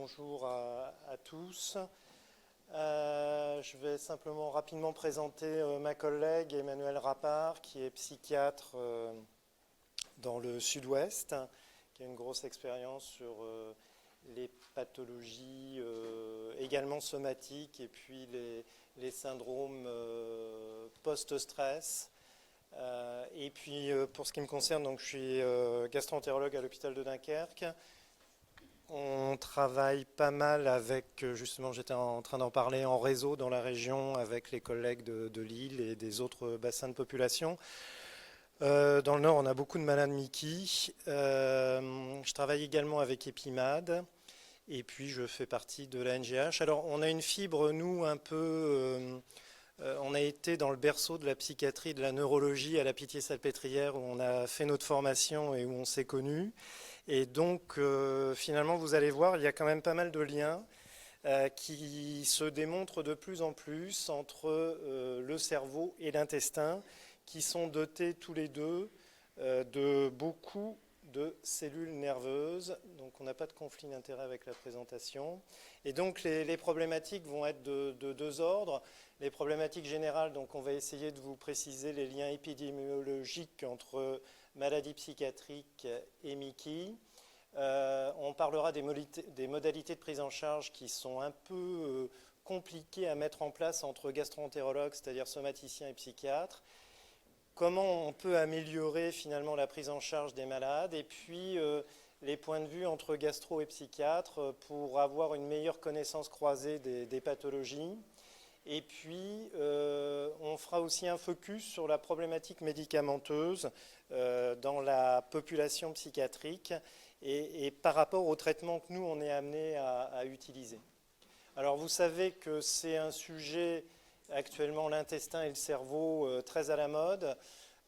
bonjour à tous. Je vais simplement rapidement présenter ma collègue Emmanuelle Rapart, qui est psychiatre dans le Sud-Ouest, qui a une grosse expérience sur les pathologies également somatiques et puis les syndromes post-stress. Et puis pour ce qui me concerne, donc, je suis gastro-entérologue à l'hôpital de Dunkerque. On travaille pas mal avec, justement j'étais en train d'en parler, en réseau dans la région avec les collègues de Lille et des autres bassins de population. Dans le Nord, on a beaucoup de malades Mickey. Je travaille également avec Epimad et puis je fais partie de la NGH. Alors on a une fibre, nous, un peu... on a été dans le berceau de la psychiatrie, de la neurologie à la Pitié-Salpêtrière où on a fait notre formation et où on s'est connus. Et donc, finalement, vous allez voir, il y a quand même pas mal de liens qui se démontrent de plus en plus entre le cerveau et l'intestin, qui sont dotés tous les deux de beaucoup de cellules nerveuses. Donc, on n'a pas de conflit d'intérêt avec la présentation. Et donc, les problématiques vont être de deux ordres. Les problématiques générales, donc on va essayer de vous préciser les liens épidémiologiques entre maladies psychiatriques et Mickey. On parlera des modalités de prise en charge qui sont un peu compliquées à mettre en place entre gastro-entérologues, c'est-à-dire somaticiens et psychiatres. Comment on peut améliorer finalement la prise en charge des malades et puis les points de vue entre gastro et psychiatre pour avoir une meilleure connaissance croisée des pathologies. Et puis, on fera aussi un focus sur la problématique médicamenteuse dans la population psychiatrique et par rapport au traitement que nous, on est amené à utiliser. Alors, vous savez que c'est un sujet, actuellement, l'intestin et le cerveau, très à la mode.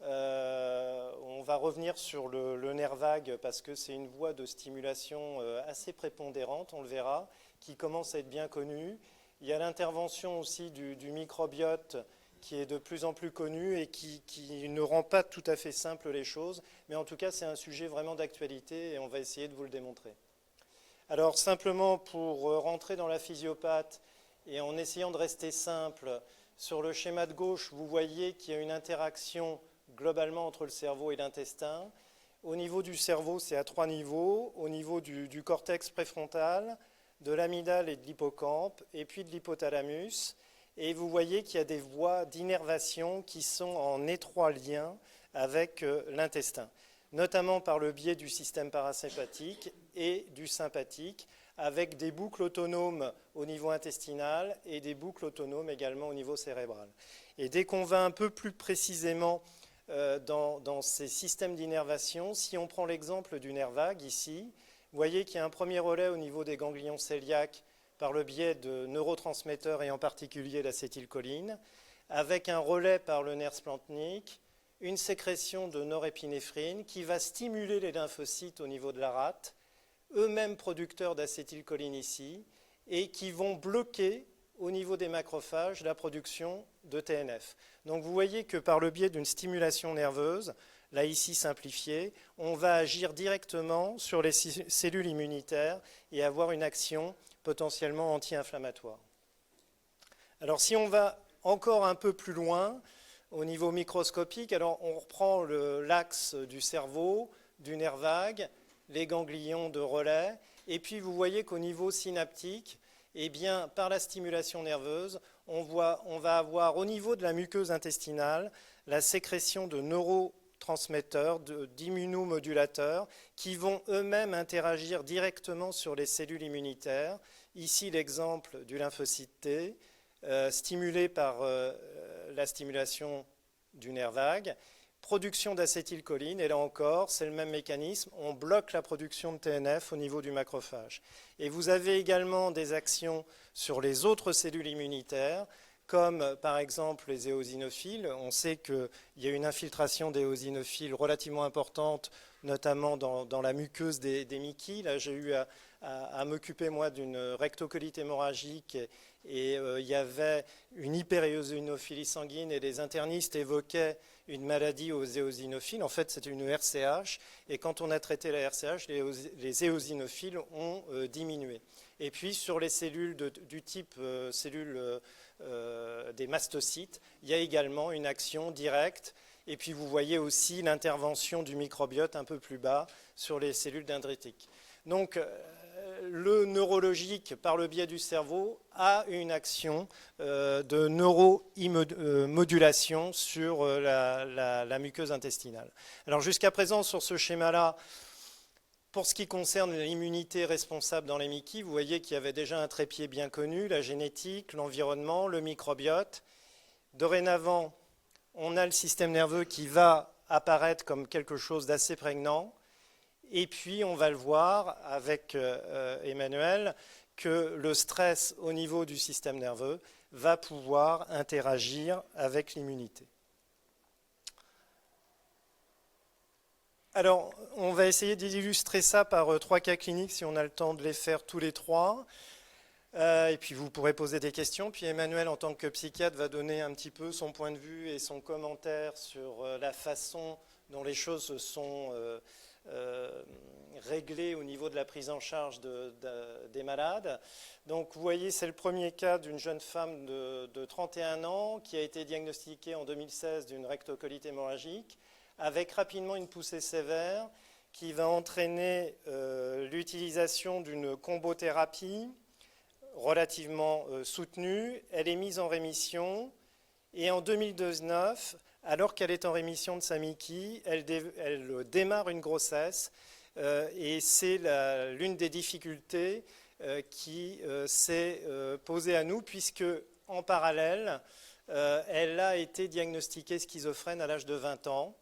On va revenir sur le nerf vague parce que c'est une voie de stimulation assez prépondérante, on le verra, qui commence à être bien connue. Il y a l'intervention aussi du microbiote qui est de plus en plus connu et qui ne rend pas tout à fait simple les choses. Mais en tout cas, c'est un sujet vraiment d'actualité et on va essayer de vous le démontrer. Alors, simplement pour rentrer dans la physiopathe et en essayant de rester simple, sur le schéma de gauche, vous voyez qu'il y a une interaction globalement entre le cerveau et l'intestin. Au niveau du cerveau, c'est à 3 niveaux. Au niveau du cortex préfrontal, de l'amygdale et de l'hippocampe, et puis de l'hypothalamus. Et vous voyez qu'il y a des voies d'innervation qui sont en étroit lien avec l'intestin, notamment par le biais du système parasympathique et du sympathique, avec des boucles autonomes au niveau intestinal et des boucles autonomes également au niveau cérébral. Et dès qu'on va un peu plus précisément dans ces systèmes d'innervation, si on prend l'exemple du nerf vague ici, vous voyez qu'il y a un premier relais au niveau des ganglions cœliaques par le biais de neurotransmetteurs et en particulier l'acétylcholine, avec un relais par le nerf splanchnique, une sécrétion de norépinéphrine qui va stimuler les lymphocytes au niveau de la rate, eux-mêmes producteurs d'acétylcholine ici, et qui vont bloquer au niveau des macrophages la production de TNF. Donc vous voyez que par le biais d'une stimulation nerveuse, là ici simplifié, on va agir directement sur les cellules immunitaires et avoir une action potentiellement anti-inflammatoire. Alors si on va encore un peu plus loin, au niveau microscopique, alors on reprend l'axe du cerveau, du nerf vague, les ganglions de relais, et puis vous voyez qu'au niveau synaptique, eh bien, par la stimulation nerveuse, on va avoir au niveau de la muqueuse intestinale la sécrétion de neurotransmetteurs, d'immunomodulateurs qui vont eux-mêmes interagir directement sur les cellules immunitaires. Ici, l'exemple du lymphocyte T, stimulé par la stimulation du nerf vague. Production d'acétylcholine, et là encore, c'est le même mécanisme, on bloque la production de TNF au niveau du macrophage. Et vous avez également des actions sur les autres cellules immunitaires, comme par exemple les éosinophiles. On sait qu'il y a une infiltration d'éosinophiles relativement importante, notamment dans la muqueuse des Mickey. Là, j'ai eu à m'occuper moi d'une rectocolite hémorragique et il y avait une hyperéosinophilie sanguine et les internistes évoquaient une maladie aux éosinophiles. En fait, c'était une RCH et quand on a traité la RCH, les éosinophiles ont diminué. Et puis sur les cellules du type cellules des mastocytes, il y a également une action directe. Et puis vous voyez aussi l'intervention du microbiote un peu plus bas sur les cellules dendritiques. Donc le neurologique, par le biais du cerveau, a une action de neuromodulation sur la muqueuse intestinale. Alors jusqu'à présent, sur ce schéma-là, pour ce qui concerne l'immunité responsable dans les MICI, vous voyez qu'il y avait déjà un trépied bien connu, la génétique, l'environnement, le microbiote. Dorénavant, on a le système nerveux qui va apparaître comme quelque chose d'assez prégnant. Et puis, on va le voir avec Emmanuel, que le stress au niveau du système nerveux va pouvoir interagir avec l'immunité. Alors, on va essayer d'illustrer ça par 3 cas cliniques, si on a le temps de les faire tous les 3. Et puis, vous pourrez poser des questions. Puis, Emmanuel, en tant que psychiatre, va donner un petit peu son point de vue et son commentaire sur la façon dont les choses sont réglées au niveau de la prise en charge des malades. Donc, vous voyez, c'est le premier cas d'une jeune femme de 31 ans qui a été diagnostiquée en 2016 d'une rectocolite hémorragique, avec rapidement une poussée sévère qui va entraîner l'utilisation d'une combothérapie relativement soutenue. Elle est mise en rémission et en 2019, alors qu'elle est en rémission de sa MICI, elle démarre une grossesse et c'est l'une des difficultés qui s'est posée à nous puisque en parallèle, elle a été diagnostiquée schizophrène à l'âge de 20 ans.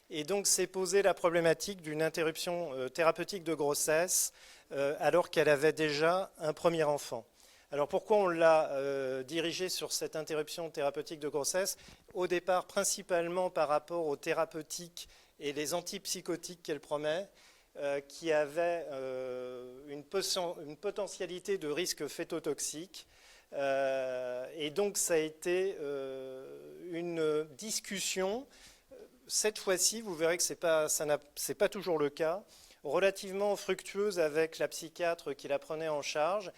Et donc, s'est posée la problématique d'une interruption thérapeutique de grossesse alors qu'elle avait déjà un premier enfant. Alors, pourquoi on l'a dirigée sur cette interruption thérapeutique de grossesse? Au départ, principalement par rapport aux thérapeutiques et les antipsychotiques qu'elle promet, qui avaient une potentialité de risque fétotoxique. Et donc, ça a été une discussion. Cette fois-ci, vous verrez que ce n'est pas toujours le cas, relativement fructueuse avec la psychiatre qui la prenait en charge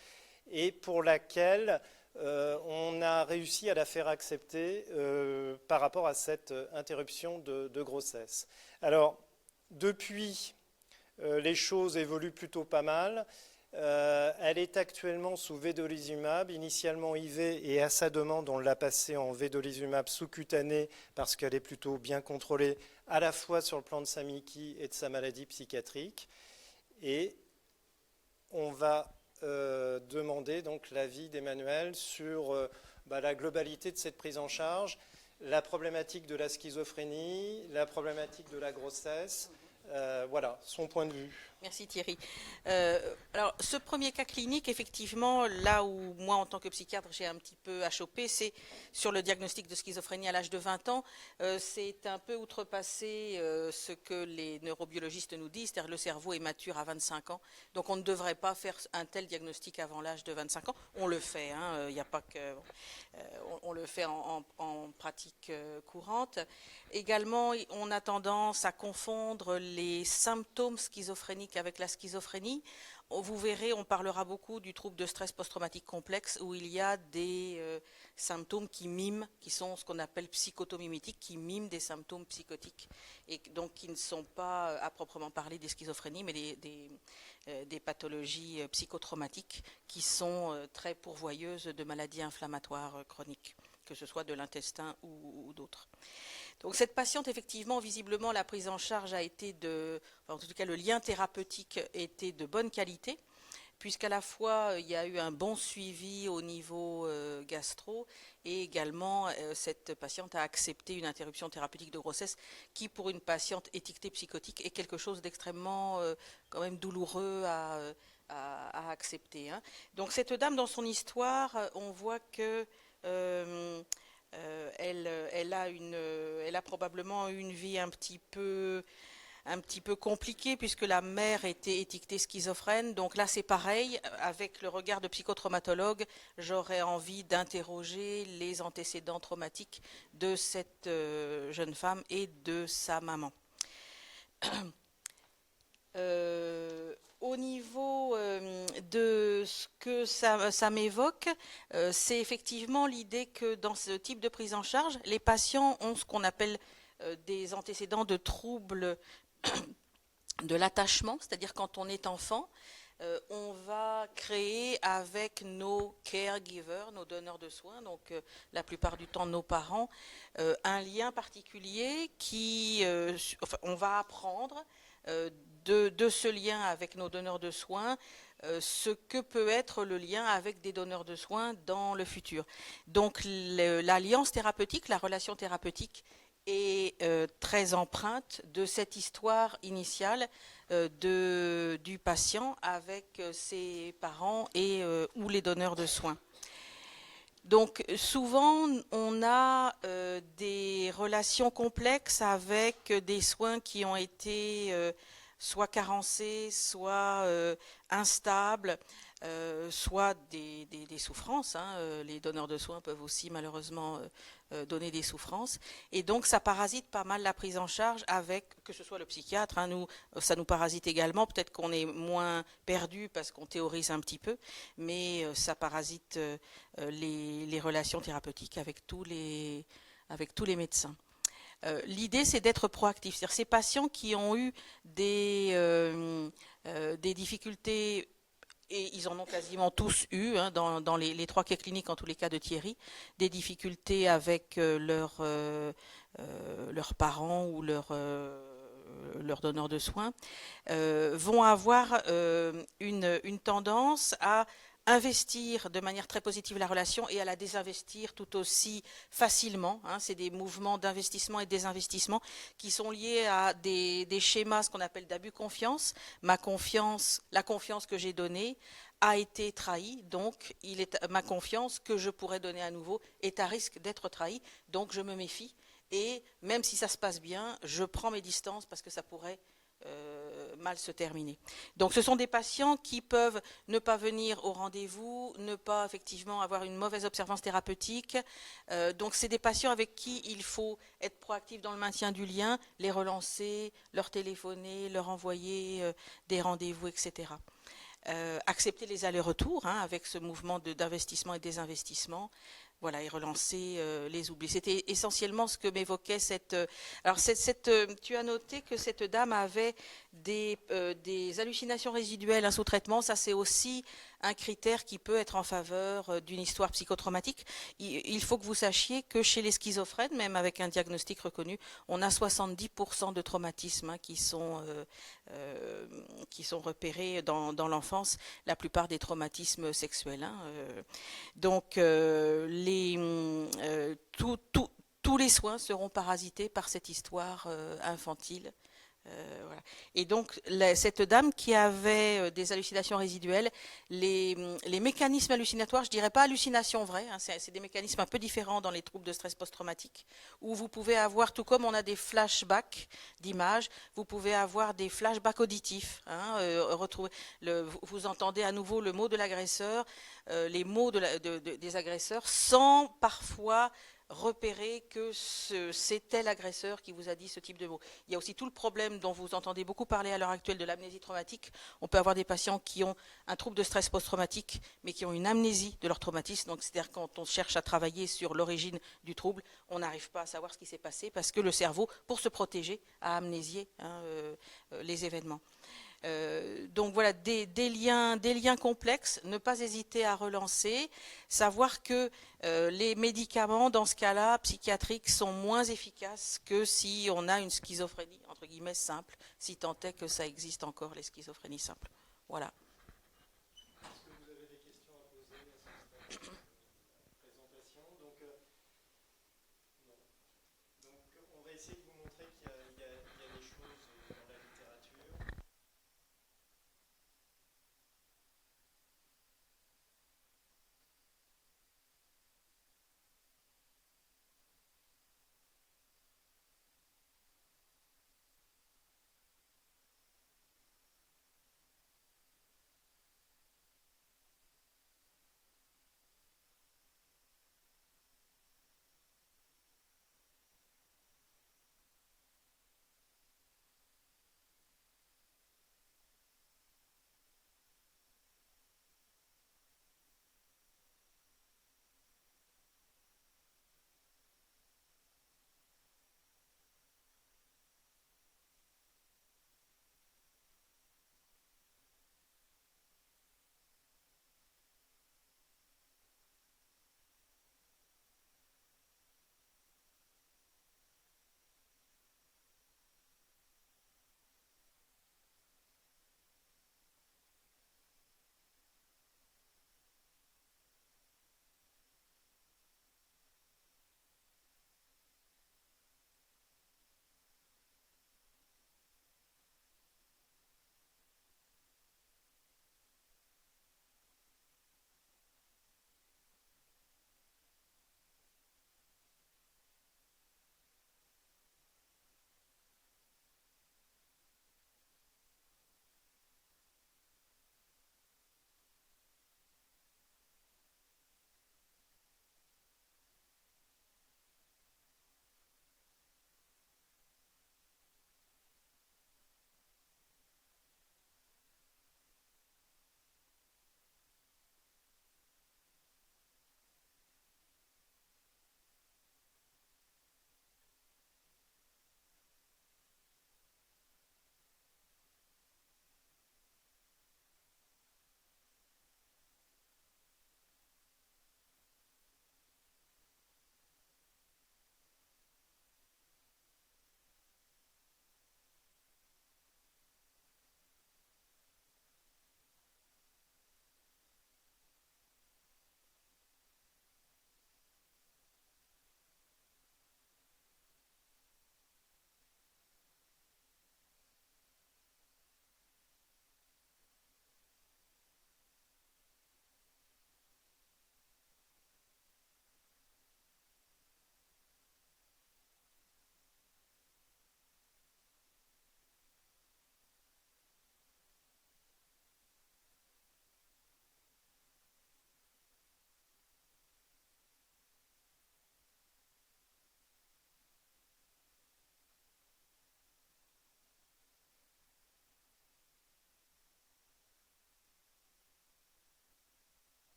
et pour laquelle on a réussi à la faire accepter par rapport à cette interruption de grossesse. Alors, depuis, les choses évoluent plutôt pas mal. Elle est actuellement sous vedolizumab, initialement IV, et à sa demande, on l'a passée en vedolizumab sous-cutané parce qu'elle est plutôt bien contrôlée à la fois sur le plan de sa MICI et de sa maladie psychiatrique. Et on va demander donc l'avis d'Emmanuel sur la globalité de cette prise en charge, la problématique de la schizophrénie, la problématique de la grossesse. Voilà, son point de vue. Merci Thierry. Alors, ce premier cas clinique, effectivement, là où moi, en tant que psychiatre, j'ai un petit peu à choper, c'est sur le diagnostic de schizophrénie à l'âge de 20 ans. C'est un peu outrepassé ce que les neurobiologistes nous disent, c'est-à-dire le cerveau est mature à 25 ans. Donc, on ne devrait pas faire un tel diagnostic avant l'âge de 25 ans. On le fait, il n'y a pas que... on le fait en pratique courante. Également, on a tendance à confondre les symptômes schizophréniques avec la schizophrénie. Vous verrez, on parlera beaucoup du trouble de stress post-traumatique complexe où il y a des symptômes qui miment, qui sont ce qu'on appelle psychotomimetiques, qui miment des symptômes psychotiques et donc qui ne sont pas à proprement parler des schizophrénies, mais des pathologies psychotraumatiques qui sont très pourvoyeuses de maladies inflammatoires chroniques, que ce soit de l'intestin ou d'autres. Donc cette patiente, effectivement, visiblement, la prise en charge a été en tout cas le lien thérapeutique était de bonne qualité, puisqu'à la fois il y a eu un bon suivi au niveau gastro et également cette patiente a accepté une interruption thérapeutique de grossesse qui, pour une patiente étiquetée psychotique, est quelque chose d'extrêmement quand même douloureux à accepter. Donc cette dame, dans son histoire, on voit que elle a probablement une vie un petit peu un petit peu compliqué puisque la mère était étiquetée schizophrène. Donc là, c'est pareil. Avec le regard de psychotraumatologue, j'aurais envie d'interroger les antécédents traumatiques de cette jeune femme et de sa maman. Au niveau de ce que ça m'évoque, c'est effectivement l'idée que dans ce type de prise en charge, les patients ont ce qu'on appelle des antécédents de troubles de l'attachement, c'est-à-dire quand on est enfant, on va créer avec nos caregivers, nos donneurs de soins, donc la plupart du temps nos parents, un lien particulier enfin, on va apprendre de ce lien avec nos donneurs de soins, ce que peut être le lien avec des donneurs de soins dans le futur. Donc l'alliance thérapeutique, la relation thérapeutique est très empreinte de cette histoire initiale du patient avec ses parents et ou les donneurs de soins. Donc souvent, on a des relations complexes avec des soins qui ont été soit carencés, soit instables, soit des souffrances. Les donneurs de soins peuvent aussi malheureusement donner des souffrances. Et donc ça parasite pas mal la prise en charge avec, que ce soit le psychiatre, ça nous parasite également. Peut-être qu'on est moins perdu parce qu'on théorise un petit peu, mais ça parasite les relations thérapeutiques avec tous les médecins. L'idée, c'est d'être proactif. C'est-à-dire ces patients qui ont eu des difficultés, et ils en ont quasiment tous eu, dans les 3 cas cliniques, en tous les cas de Thierry, des difficultés avec leurs parents ou leurs donneurs de soins, vont avoir une tendance à investir de manière très positive la relation et à la désinvestir tout aussi facilement. C'est des mouvements d'investissement et de désinvestissement qui sont liés à des schémas, ce qu'on appelle d'abus confiance. La confiance que j'ai donnée a été trahie, donc ma confiance que je pourrais donner à nouveau est à risque d'être trahie, donc je me méfie. Et même si ça se passe bien, je prends mes distances parce que ça pourrait mal se terminer. Donc ce sont des patients qui peuvent ne pas venir au rendez-vous, ne pas effectivement avoir une mauvaise observance thérapeutique. Donc c'est des patients avec qui il faut être proactif dans le maintien du lien, les relancer, leur téléphoner, leur envoyer des rendez-vous, etc. Accepter les allers-retours avec ce mouvement d'investissement et désinvestissement. Voilà, et relancer les oublis. C'était essentiellement ce que m'évoquait cette... alors, tu as noté que cette dame avait des hallucinations résiduelles sous traitement. Ça, c'est aussi un critère qui peut être en faveur d'une histoire psychotraumatique. Il faut que vous sachiez que chez les schizophrènes, même avec un diagnostic reconnu, on a 70% de traumatismes qui sont repérés dans l'enfance, la plupart des traumatismes sexuels. Donc, tous les soins seront parasités par cette histoire infantile. Voilà. Et donc, cette dame qui avait des hallucinations résiduelles, les mécanismes hallucinatoires, je dirais pas hallucinations vraies, c'est des mécanismes un peu différents dans les troubles de stress post-traumatique, où vous pouvez avoir, tout comme on a des flashbacks d'images, vous pouvez avoir des flashbacks auditifs. Vous entendez à nouveau le mot de l'agresseur, les mots des agresseurs, sans parfois repérer que c'est tel agresseur qui vous a dit ce type de mots. Il y a aussi tout le problème dont vous entendez beaucoup parler à l'heure actuelle de l'amnésie traumatique. On peut avoir des patients qui ont un trouble de stress post-traumatique, mais qui ont une amnésie de leur traumatisme. Donc, c'est-à-dire quand on cherche à travailler sur l'origine du trouble, on n'arrive pas à savoir ce qui s'est passé parce que le cerveau, pour se protéger, a amnésié les événements. Donc voilà, des liens complexes, ne pas hésiter à relancer, savoir que les médicaments dans ce cas-là psychiatriques sont moins efficaces que si on a une schizophrénie entre guillemets simple, si tant est que ça existe encore les schizophrénies simples. Voilà. Est-ce que vous avez des questions à poser à ce stade de présentation? Donc, non. Donc on va essayer de vous montrer qu'il y a des choses dans la littérature.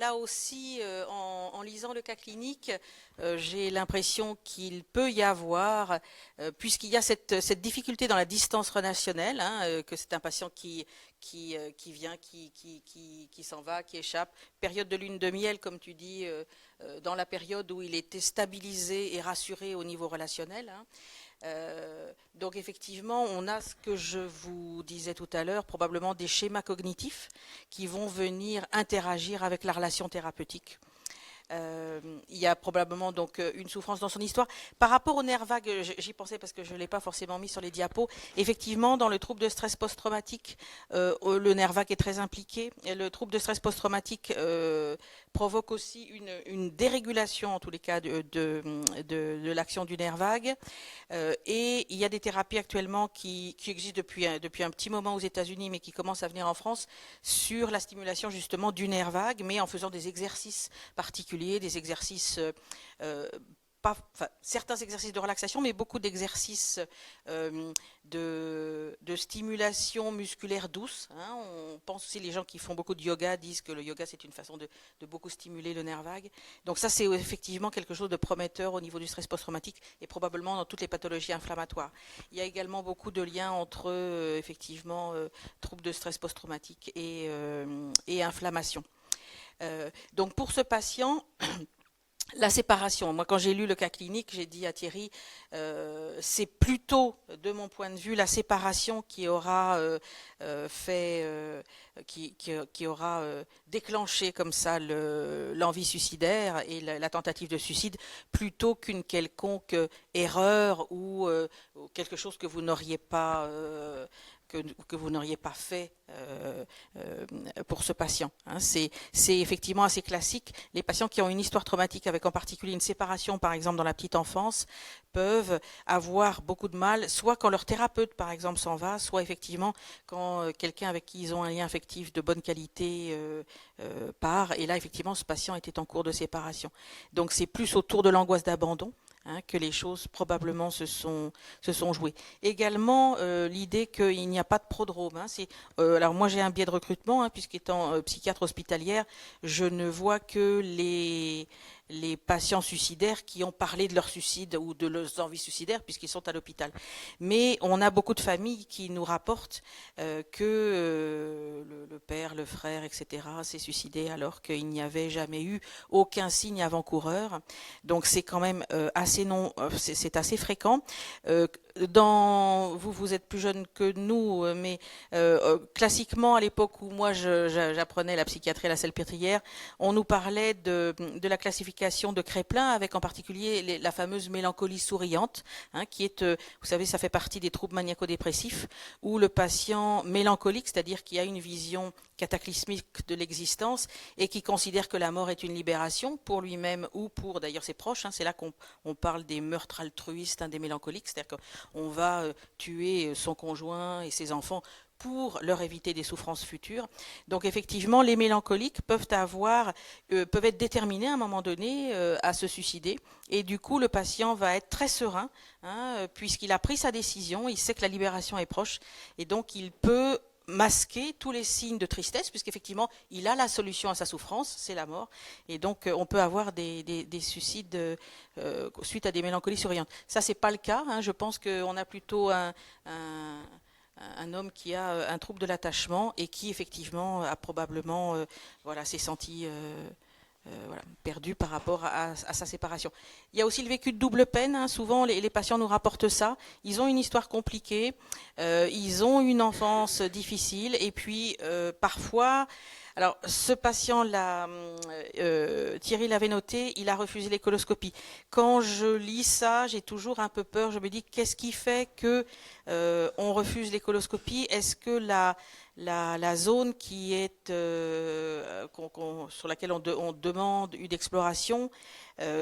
Là aussi, en lisant le cas clinique, j'ai l'impression qu'il peut y avoir, puisqu'il y a cette difficulté dans la distance relationnelle, hein, que c'est un patient qui vient, qui s'en va, qui échappe. Période de lune de miel, comme tu dis, dans la période où il était stabilisé et rassuré au niveau relationnel, hein. Donc effectivement, on a ce que je vous disais tout à l'heure, probablement des schémas cognitifs qui vont venir interagir avec la relation thérapeutique. Il y a probablement donc une souffrance dans son histoire. Par rapport au nerf vague, j'y pensais parce que je ne l'ai pas forcément mis sur les diapos. Effectivement, dans le trouble de stress post-traumatique, le nerf vague est très impliqué. Et le trouble de stress post-traumatique provoque aussi une dérégulation, en tous les cas, de l'action du nerf vague. Et il y a des thérapies actuellement qui existent depuis un petit moment aux États-Unis, mais qui commencent à venir en France, sur la stimulation justement du nerf vague, mais en faisant des exercices particuliers, des exercices, certains exercices de relaxation, mais beaucoup d'exercices de stimulation musculaire douce, hein. On pense aussi, les gens qui font beaucoup de yoga disent que le yoga c'est une façon de beaucoup stimuler le nerf vague. Donc ça c'est effectivement quelque chose de prometteur au niveau du stress post-traumatique et probablement dans toutes les pathologies inflammatoires. Il y a également beaucoup de liens entre effectivement troubles de stress post-traumatique et inflammation. Donc pour ce patient, la séparation, moi quand j'ai lu le cas clinique, j'ai dit à Thierry, c'est plutôt de mon point de vue la séparation qui aura qui aura déclenché comme ça l'envie suicidaire et la tentative de suicide, plutôt qu'une quelconque erreur ou quelque chose que vous n'auriez pas que vous n'auriez pas fait pour ce patient, hein. C'est effectivement assez classique. Les patients qui ont une histoire traumatique, avec en particulier une séparation, par exemple, dans la petite enfance, peuvent avoir beaucoup de mal, soit quand leur thérapeute, par exemple, s'en va, soit effectivement quand quelqu'un avec qui ils ont un lien affectif de bonne qualité part. Et là, effectivement, ce patient était en cours de séparation. Donc, c'est plus autour de l'angoisse d'abandon, hein, que les choses probablement se sont jouées. Également, l'idée qu'il n'y a pas de prodrome, hein, alors moi j'ai un biais de recrutement, hein, puisqu'étant psychiatre hospitalière, je ne vois que les patients suicidaires qui ont parlé de leur suicide ou de leurs envies suicidaires puisqu'ils sont à l'hôpital. Mais on a beaucoup de familles qui nous rapportent que le père, le frère, etc. s'est suicidé alors qu'il n'y avait jamais eu aucun signe avant-coureur. Donc c'est quand même c'est assez fréquent. Vous êtes plus jeune que nous, mais classiquement, à l'époque où moi j'apprenais la psychiatrie à la Salpêtrière, on nous parlait de la classification de Kraepelin, avec en particulier la fameuse mélancolie souriante, hein, qui est, vous savez, ça fait partie des troubles maniaco-dépressifs, où le patient mélancolique, c'est-à-dire qui a une vision cataclysmique de l'existence et qui considère que la mort est une libération pour lui-même ou pour d'ailleurs ses proches, hein. C'est là qu'on parle des meurtres altruistes, hein, des mélancoliques, c'est-à-dire qu'on va tuer son conjoint et ses enfants pour leur éviter des souffrances futures. Donc effectivement, les mélancoliques peuvent être déterminés à un moment donné à se suicider. Et du coup, le patient va être très serein, hein, puisqu'il a pris sa décision, il sait que la libération est proche, et donc il peut masquer tous les signes de tristesse, puisqu'effectivement, il a la solution à sa souffrance, c'est la mort. Et donc, on peut avoir des suicides suite à des mélancolies souriantes. Ça, c'est pas le cas, hein. Je pense qu'on a plutôt un homme qui a un trouble de l'attachement et qui effectivement a probablement s'est senti perdu par rapport à sa séparation. Il y a aussi le vécu de double peine, hein. Souvent les patients nous rapportent ça. Ils ont une histoire compliquée, ils ont une enfance difficile et puis parfois... Alors, ce patient-là, Thierry l'avait noté, il a refusé les coloscopies. Quand je lis ça, j'ai toujours un peu peur. Je me dis, qu'est-ce qui fait que on refuse les coloscopies? Est-ce que la zone qui est sur laquelle on demande une exploration,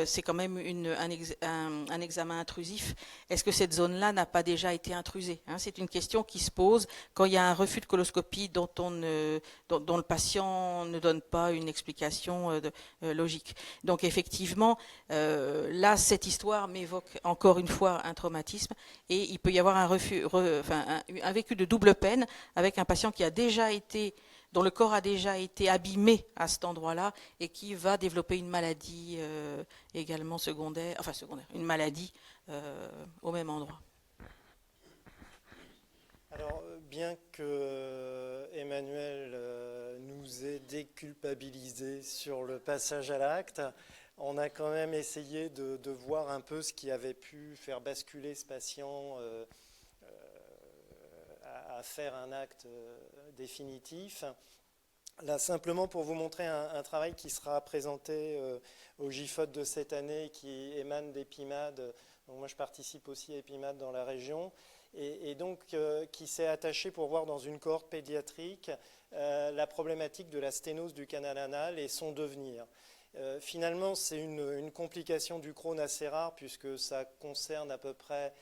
c'est quand même un examen intrusif. Est-ce que cette zone-là n'a pas déjà été intrusée, hein? C'est une question qui se pose quand il y a un refus de coloscopie dont le patient ne donne pas une explication logique. Donc effectivement, là, cette histoire m'évoque encore une fois un traumatisme et il peut y avoir un vécu de double peine avec un patient qui a déjà été dont le corps a déjà été abîmé à cet endroit-là et qui va développer une maladie également secondaire, une maladie au même endroit. Alors, bien que Emmanuel nous ait déculpabilisé sur le passage à l'acte, on a quand même essayé de voir un peu ce qui avait pu faire basculer ce patient à faire un acte définitif. Là, simplement pour vous montrer un travail qui sera présenté au GIFOD de cette année, qui émane d'EPIMAD. Donc moi, je participe aussi à EPIMAD dans la région. Et donc qui s'est attaché pour voir dans une cohorte pédiatrique la problématique de la sténose du canal anal et son devenir. Finalement, c'est une complication du Crohn assez rare puisque ça concerne à peu près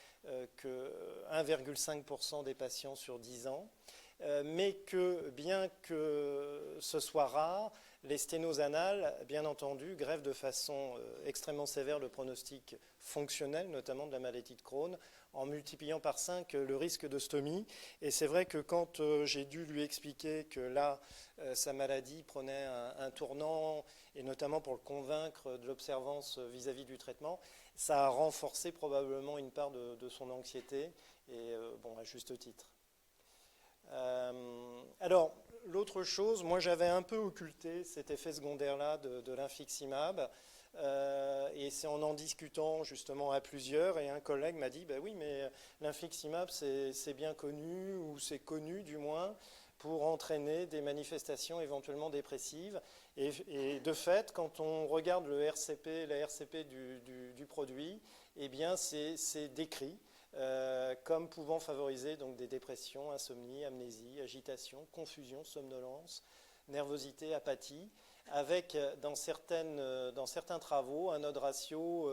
que 1,5% des patients sur 10 ans, mais que bien que ce soit rare, les sténoses anales, bien entendu, grèvent de façon extrêmement sévère le pronostic fonctionnel, notamment de la maladie de Crohn, en multipliant par 5 le risque de stomie. Et c'est vrai que quand j'ai dû lui expliquer que là, sa maladie prenait un tournant, et notamment pour le convaincre de l'observance vis-à-vis du traitement, ça a renforcé probablement une part de son anxiété, et bon, à juste titre. Alors, l'autre chose, moi j'avais un peu occulté cet effet secondaire-là de l'infliximab, et c'est en discutant justement à plusieurs, et un collègue m'a dit, bah oui, mais l'infliximab c'est bien connu, ou c'est connu du moins, pour entraîner des manifestations éventuellement dépressives. Et de fait, quand on regarde la RCP du produit, eh bien c'est décrit comme pouvant favoriser donc des dépressions, insomnie, amnésie, agitation, confusion, somnolence, nervosité, apathie, avec dans certains travaux un odds ratio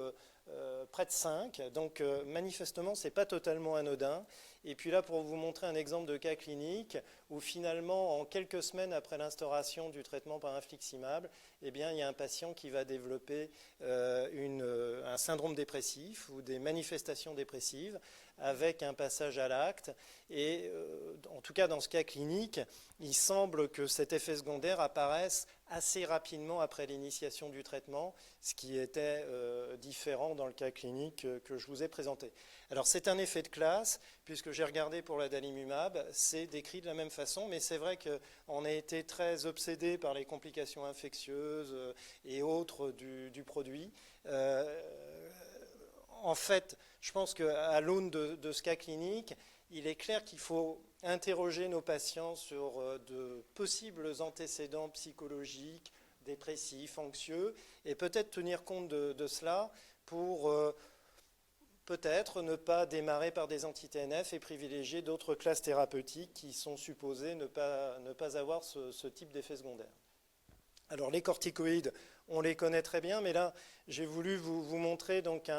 près de 5. Donc manifestement, ce n'est pas totalement anodin. Et puis là, pour vous montrer un exemple de cas clinique, où finalement, en quelques semaines après l'instauration du traitement par infliximab, eh bien, il y a un patient qui va développer un syndrome dépressif ou des manifestations dépressives avec un passage à l'acte. Et en tout cas, dans ce cas clinique, il semble que cet effet secondaire apparaisse assez rapidement après l'initiation du traitement, ce qui était différent dans le cas clinique que je vous ai présenté. Alors c'est un effet de classe, puisque j'ai regardé pour l'adalimumab, c'est décrit de la même façon, mais c'est vrai qu'on a été très obsédé par les complications infectieuses et autres du produit. En fait, je pense qu'à l'aune de ce cas clinique, il est clair qu'il faut interroger nos patients sur de possibles antécédents psychologiques, dépressifs, anxieux, et peut-être tenir compte de cela pour peut-être ne pas démarrer par des anti-TNF et privilégier d'autres classes thérapeutiques qui sont supposées ne pas avoir ce type d'effet secondaire. Alors les corticoïdes, on les connaît très bien, mais là j'ai voulu vous montrer donc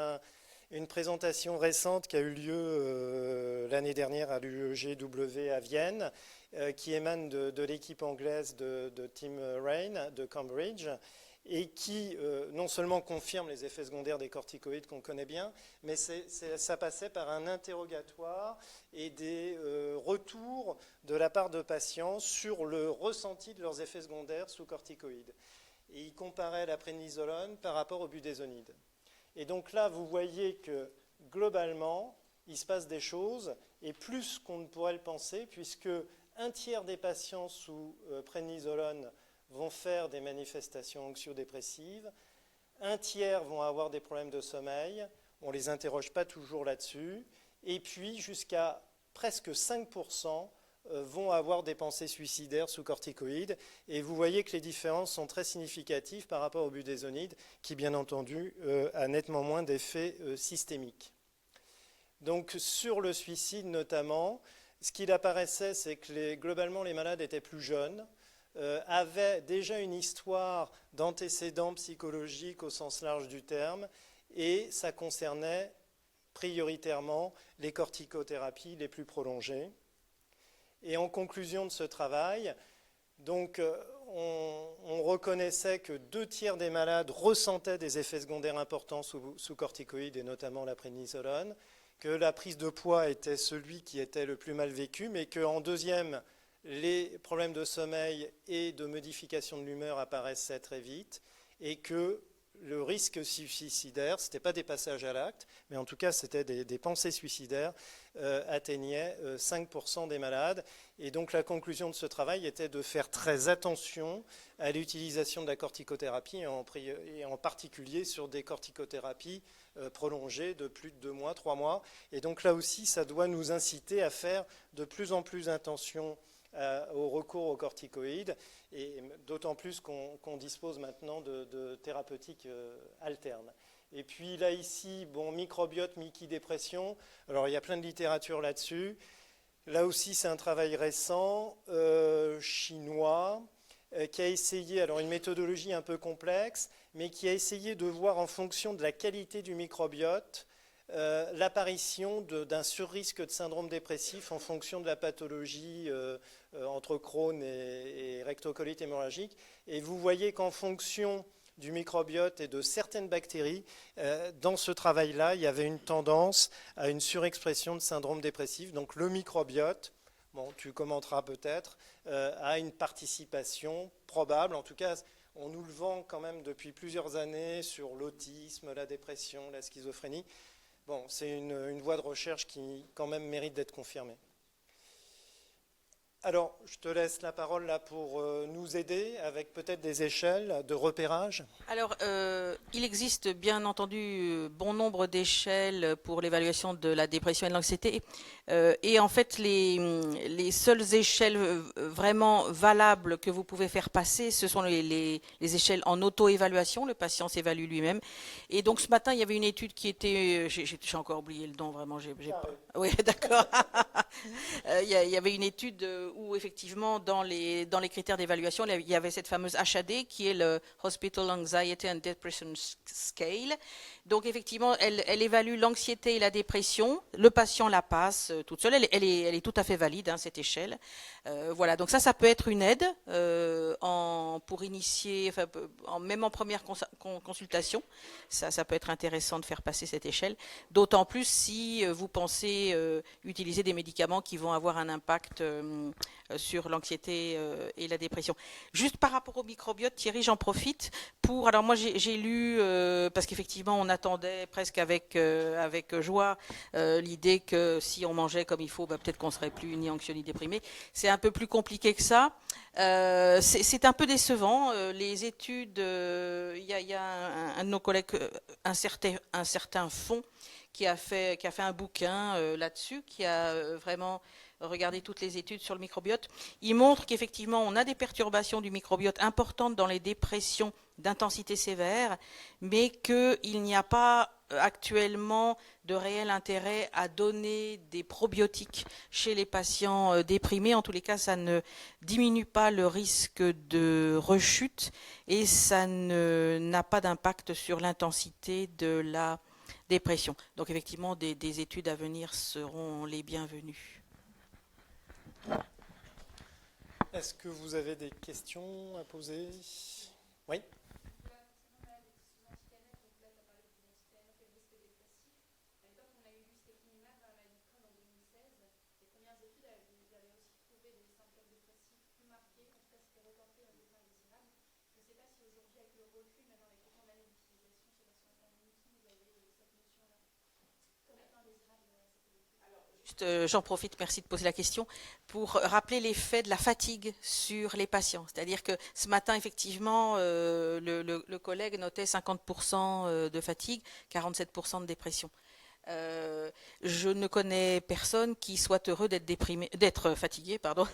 une présentation récente qui a eu lieu l'année dernière à l'UEGW à Vienne, qui émane de l'équipe anglaise de Tim Raine de Cambridge, et qui non seulement confirme les effets secondaires des corticoïdes qu'on connaît bien, mais ça passait par un interrogatoire et des retours de la part de patients sur le ressenti de leurs effets secondaires sous corticoïdes. Et il comparait la prénisolone par rapport au budésonide. Et donc là, vous voyez que globalement, il se passe des choses, et plus qu'on ne pourrait le penser, puisque un tiers des patients sous prénisolone vont faire des manifestations anxio-dépressives, un tiers vont avoir des problèmes de sommeil, on ne les interroge pas toujours là-dessus, et puis jusqu'à presque 5% vont avoir des pensées suicidaires sous corticoïdes, et vous voyez que les différences sont très significatives par rapport au budésonide, qui bien entendu a nettement moins d'effets systémiques. Donc sur le suicide notamment, ce qu'il apparaissait, c'est que globalement les malades étaient plus jeunes, avaient déjà une histoire d'antécédents psychologiques au sens large du terme, et ça concernait prioritairement les corticothérapies les plus prolongées. Et en conclusion de ce travail, donc, on reconnaissait que 2 tiers des malades ressentaient des effets secondaires importants sous corticoïdes, et notamment la prénisolone, que la prise de poids était celui qui était le plus mal vécu, mais qu'en deuxième les problèmes de sommeil et de modification de l'humeur apparaissaient très vite et que le risque suicidaire, ce n'était pas des passages à l'acte, mais en tout cas c'était des pensées suicidaires, atteignait 5% des malades. Et donc la conclusion de ce travail était de faire très attention à l'utilisation de la corticothérapie, et en particulier sur des corticothérapies prolongées de plus de 2 mois, 3 mois. Et donc là aussi, ça doit nous inciter à faire de plus en plus attention au recours aux corticoïdes, et d'autant plus qu'on dispose maintenant de thérapeutiques alternes. Et puis là ici, bon, microbiote, Mickey-dépression, alors il y a plein de littérature là-dessus. Là aussi c'est un travail récent, chinois, qui a essayé, alors une méthodologie un peu complexe, mais qui a essayé de voir en fonction de la qualité du microbiote, l'apparition d'un surrisque de syndrome dépressif en fonction de la pathologie entre Crohn et rectocolite hémorragique. Et vous voyez qu'en fonction du microbiote et de certaines bactéries, dans ce travail-là, il y avait une tendance à une surexpression de syndrome dépressif. Donc le microbiote, bon, tu commenteras peut-être, a une participation probable, en tout cas on nous le vend quand même depuis plusieurs années sur l'autisme, la dépression, la schizophrénie. Bon, c'est une voie de recherche qui quand même mérite d'être confirmée. Alors, je te laisse la parole là pour nous aider avec peut-être des échelles de repérage. Alors, il existe bien entendu bon nombre d'échelles pour l'évaluation de la dépression et de l'anxiété. Et en fait, les seules échelles vraiment valables que vous pouvez faire passer, ce sont les échelles en auto-évaluation. Le patient s'évalue lui-même. Et donc, ce matin, il y avait une étude qui était... J'ai encore oublié le nom, vraiment. Oui, d'accord. Il y avait une étude où effectivement dans les critères d'évaluation, il y avait cette fameuse HAD qui est le Hospital Anxiety and Depression Scale. Donc effectivement, elle évalue l'anxiété et la dépression. Le patient la passe toute seule. Elle est tout à fait valide, hein, cette échelle. Voilà, donc ça peut être une aide pour initier, enfin, même en première consultation. Ça peut être intéressant de faire passer cette échelle. D'autant plus si vous pensez utiliser des médicaments qui vont avoir un impact sur l'anxiété et la dépression. Juste par rapport au microbiote, Thierry, j'en profite pour... Alors moi, j'ai lu, parce qu'effectivement, on attendait presque avec joie l'idée que si on mangeait comme il faut, peut-être qu'on ne serait plus ni anxieux ni déprimé. C'est un peu plus compliqué que ça. C'est un peu décevant. Les études, il y a un de nos collègues, un certain Fond, qui a fait un bouquin là-dessus, qui a vraiment regardé toutes les études sur le microbiote. Il montre qu'effectivement, on a des perturbations du microbiote importantes dans les dépressions d'intensité sévère, mais qu'il n'y a pas actuellement de réel intérêt à donner des probiotiques chez les patients déprimés. En tous les cas, ça ne diminue pas le risque de rechute et ça n'a pas d'impact sur l'intensité de la dépression. Donc effectivement, des études à venir seront les bienvenues. Est-ce que vous avez des questions à poser? Oui. J'en profite, merci de poser la question, pour rappeler l'effet de la fatigue sur les patients. C'est-à-dire que ce matin, effectivement, le collègue notait 50% de fatigue, 47% de dépression. Je ne connais personne qui soit heureux d'être fatigué, pardon.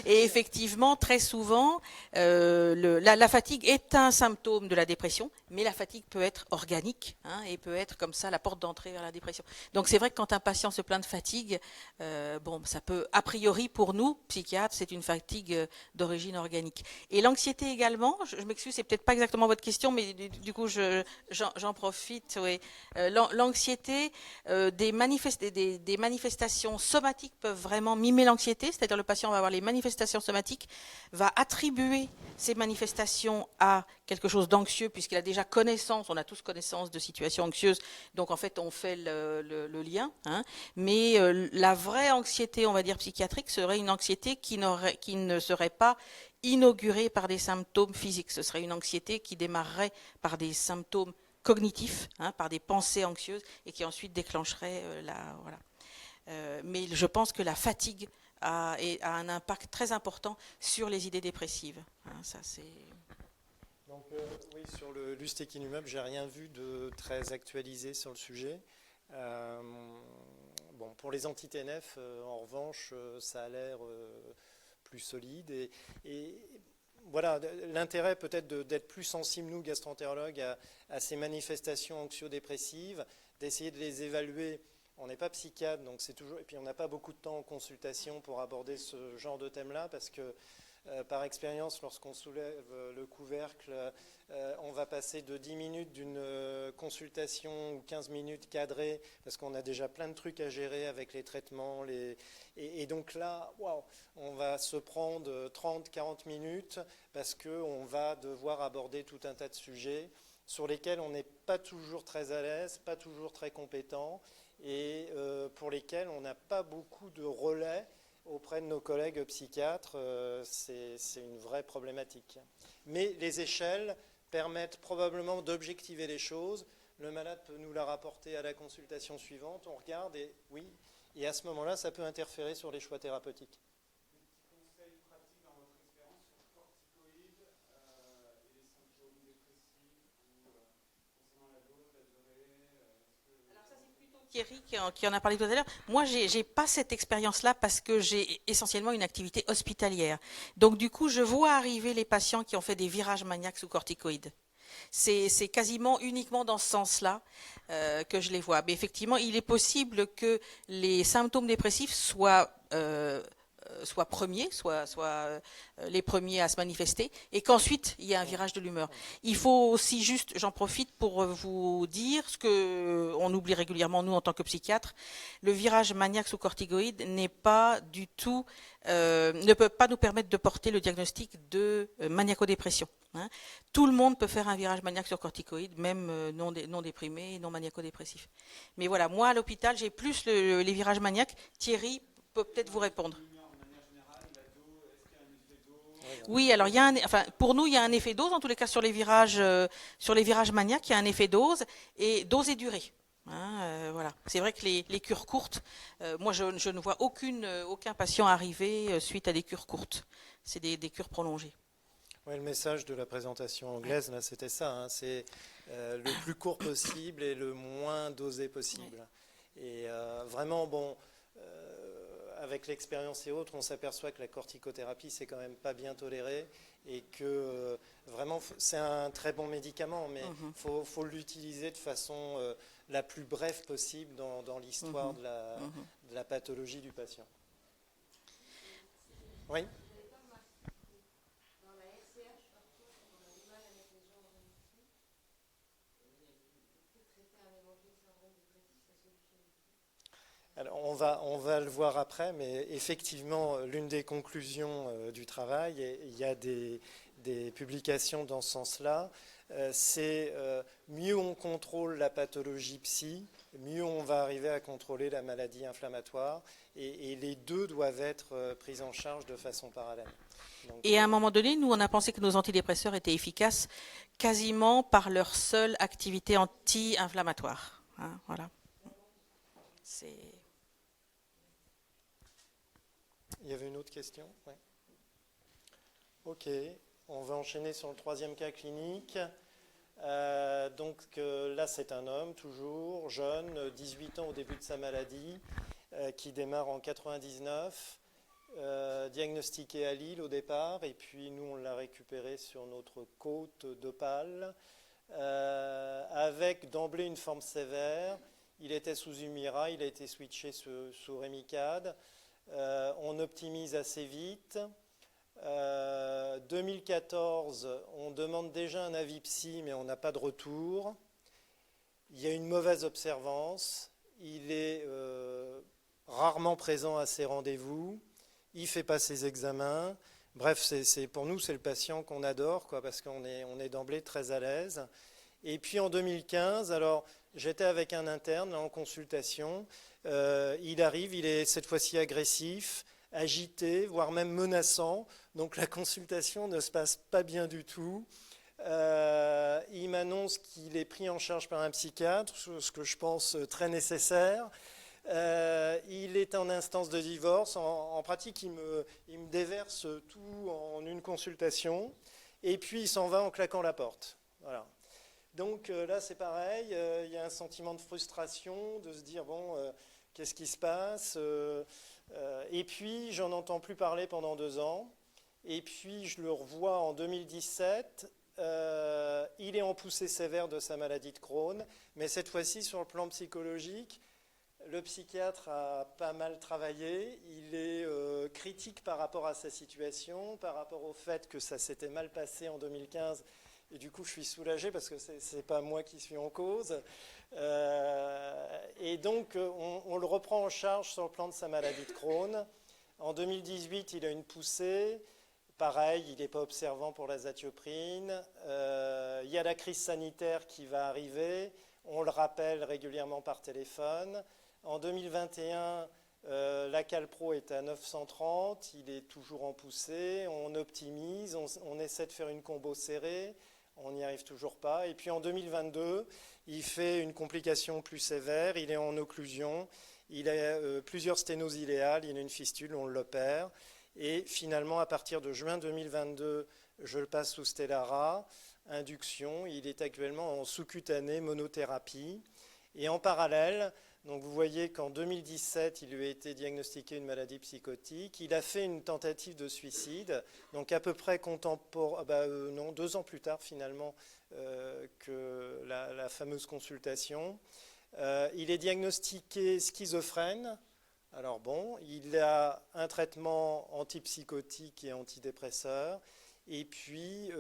Et effectivement, très souvent, la fatigue est un symptôme de la dépression, mais la fatigue peut être organique, hein, et peut être comme ça la porte d'entrée vers la dépression. Donc c'est vrai que quand un patient se plaint de fatigue, ça peut, a priori pour nous, psychiatres, c'est une fatigue d'origine organique. Et l'anxiété également, je m'excuse, c'est peut-être pas exactement votre question, mais du coup j'en profite. Oui. l'anxiété, des manifestations somatiques peuvent vraiment mimer l'anxiété, c'est-à-dire le patient va avoir les manifestations somatiques, va attribuer ces manifestations à quelque chose d'anxieux puisqu'il a déjà connaissance, on a tous connaissance de situations anxieuses, donc en fait on fait le lien, hein. Mais la vraie anxiété, on va dire psychiatrique, serait une anxiété qui ne serait pas inaugurée par des symptômes physiques, ce serait une anxiété qui démarrerait par des symptômes cognitifs, hein, par des pensées anxieuses et qui ensuite déclencherait voilà. Mais je pense que la fatigue a un impact très important sur les idées dépressives. Hein, ça c'est. Donc oui, sur le lustekinumab, j'ai rien vu de très actualisé sur le sujet. Bon, pour les anti-TNF, en revanche, ça a l'air plus solide et voilà, l'intérêt peut-être d'être plus sensible, nous, gastro-entérologues, à ces manifestations anxio-dépressives, d'essayer de les évaluer. On n'est pas psychiatre, donc c'est toujours. Et puis on n'a pas beaucoup de temps en consultation pour aborder ce genre de thème-là, parce que par expérience, lorsqu'on soulève le couvercle, on va passer de 10 minutes d'une consultation ou 15 minutes cadrée, parce qu'on a déjà plein de trucs à gérer avec les traitements. Et donc là, wow, on va se prendre 30-40 minutes, parce qu'on va devoir aborder tout un tas de sujets sur lesquels on n'est pas toujours très à l'aise, pas toujours très compétent, et pour lesquels on n'a pas beaucoup de relais auprès de nos collègues psychiatres. C'est une vraie problématique. Mais les échelles permettent probablement d'objectiver les choses. Le malade peut nous la rapporter à la consultation suivante, on regarde et oui, et à ce moment-là, ça peut interférer sur les choix thérapeutiques. Thierry qui en a parlé tout à l'heure. Moi, j'ai pas cette expérience-là parce que j'ai essentiellement une activité hospitalière. Donc, du coup, je vois arriver les patients qui ont fait des virages maniaques sous corticoïdes. C'est quasiment uniquement dans ce sens-là que je les vois. Mais effectivement, il est possible que les symptômes dépressifs soient premiers, soient les premiers à se manifester, et qu'ensuite il y ait un virage de l'humeur. Il faut aussi juste, j'en profite pour vous dire ce que on oublie régulièrement nous en tant que psychiatres, le virage maniaque sous corticoïde n'est pas du tout, ne peut pas nous permettre de porter le diagnostic de maniaco-dépression. Hein. Tout le monde peut faire un virage maniaque sur corticoïde, même non déprimé, non maniaco-dépressif. Mais voilà, moi à l'hôpital j'ai plus les virages maniaques. Thierry peut peut-être vous répondre. Oui, alors il y a pour nous il y a un effet dose, en tous les cas sur les virages maniaques, il y a un effet dose et durée. Hein, voilà. C'est vrai que les cures courtes, moi je ne vois aucun patient arriver suite à des cures courtes. C'est des cures prolongées. Ouais, le message de la présentation anglaise, là, c'était ça. Hein, c'est le plus court possible et le moins dosé possible. Ouais. Et vraiment, bon, avec l'expérience et autres, on s'aperçoit que la corticothérapie, c'est quand même pas bien toléré et que vraiment, c'est un très bon médicament, mais faut l'utiliser de façon la plus brève possible dans l'histoire de la pathologie du patient. Oui. Alors, on va le voir après, mais effectivement, l'une des conclusions du travail, et il y a des publications dans ce sens-là, c'est mieux on contrôle la pathologie psy, mieux on va arriver à contrôler la maladie inflammatoire, et les deux doivent être pris en charge de façon parallèle. Donc, et à un moment donné, nous, on a pensé que nos antidépresseurs étaient efficaces quasiment par leur seule activité anti-inflammatoire. Hein, voilà. Il y avait une autre question ? Ouais. Ok, on va enchaîner sur le troisième cas clinique. Donc là, c'est un homme, toujours jeune, 18 ans au début de sa maladie, qui démarre en 99, diagnostiqué à Lille au départ, et puis nous, on l'a récupéré sur notre côte d'Opale, avec d'emblée une forme sévère. Il était sous Humira, il a été switché sous Remicade. On optimise assez vite. 2014, on demande déjà un avis psy, mais on n'a pas de retour. il y a une mauvaise observance, il est rarement présent à ses rendez-vous, il ne fait pas ses examens. Bref, pour nous, c'est le patient qu'on adore, quoi, parce qu'on est d'emblée très à l'aise. Et puis en 2015, alors j'étais avec un interne en consultation, il arrive, il est cette fois-ci agressif, agité, voire même menaçant, donc la consultation ne se passe pas bien du tout. Il m'annonce qu'il est pris en charge par un psychiatre, ce que je pense très nécessaire. Il est en instance de divorce. En pratique, il me déverse tout en une consultation. Et puis, il s'en va en claquant la porte. Voilà. Donc là, c'est pareil. Il y a un sentiment de frustration, de se dire, bon, qu'est-ce qui se passe et puis, j'en entends plus parler pendant 2 ans. Et puis, je le revois en 2017. Il est en poussée sévère de sa maladie de Crohn, mais cette fois-ci, sur le plan psychologique, le psychiatre a pas mal travaillé. Il est critique par rapport à sa situation, par rapport au fait que ça s'était mal passé en 2015. Et du coup, je suis soulagé parce que ce n'est pas moi qui suis en cause. Et donc, on le reprend en charge sur le plan de sa maladie de Crohn. En 2018, il a une poussée. Pareil, il n'est pas observant pour l'azatioprine. Il y a la crise sanitaire qui va arriver. On le rappelle régulièrement par téléphone. En 2021, la Calpro est à 930. Il est toujours en poussée. On optimise. On essaie de faire une combo serrée. On n'y arrive toujours pas. Et puis en 2022, il fait une complication plus sévère. Il est en occlusion. Il a plusieurs sténoses iléales. Il a une fistule. On l'opère. Et finalement, à partir de juin 2022, je le passe sous Stelara, induction. Il est actuellement en sous-cutanée monothérapie. Et en parallèle, donc vous voyez qu'en 2017, il lui a été diagnostiqué une maladie psychotique. Il a fait une tentative de suicide, donc à peu près 2 ans plus tard finalement que la fameuse consultation. Il est diagnostiqué schizophrène. Alors bon, il a un traitement antipsychotique et antidépresseur. Et puis,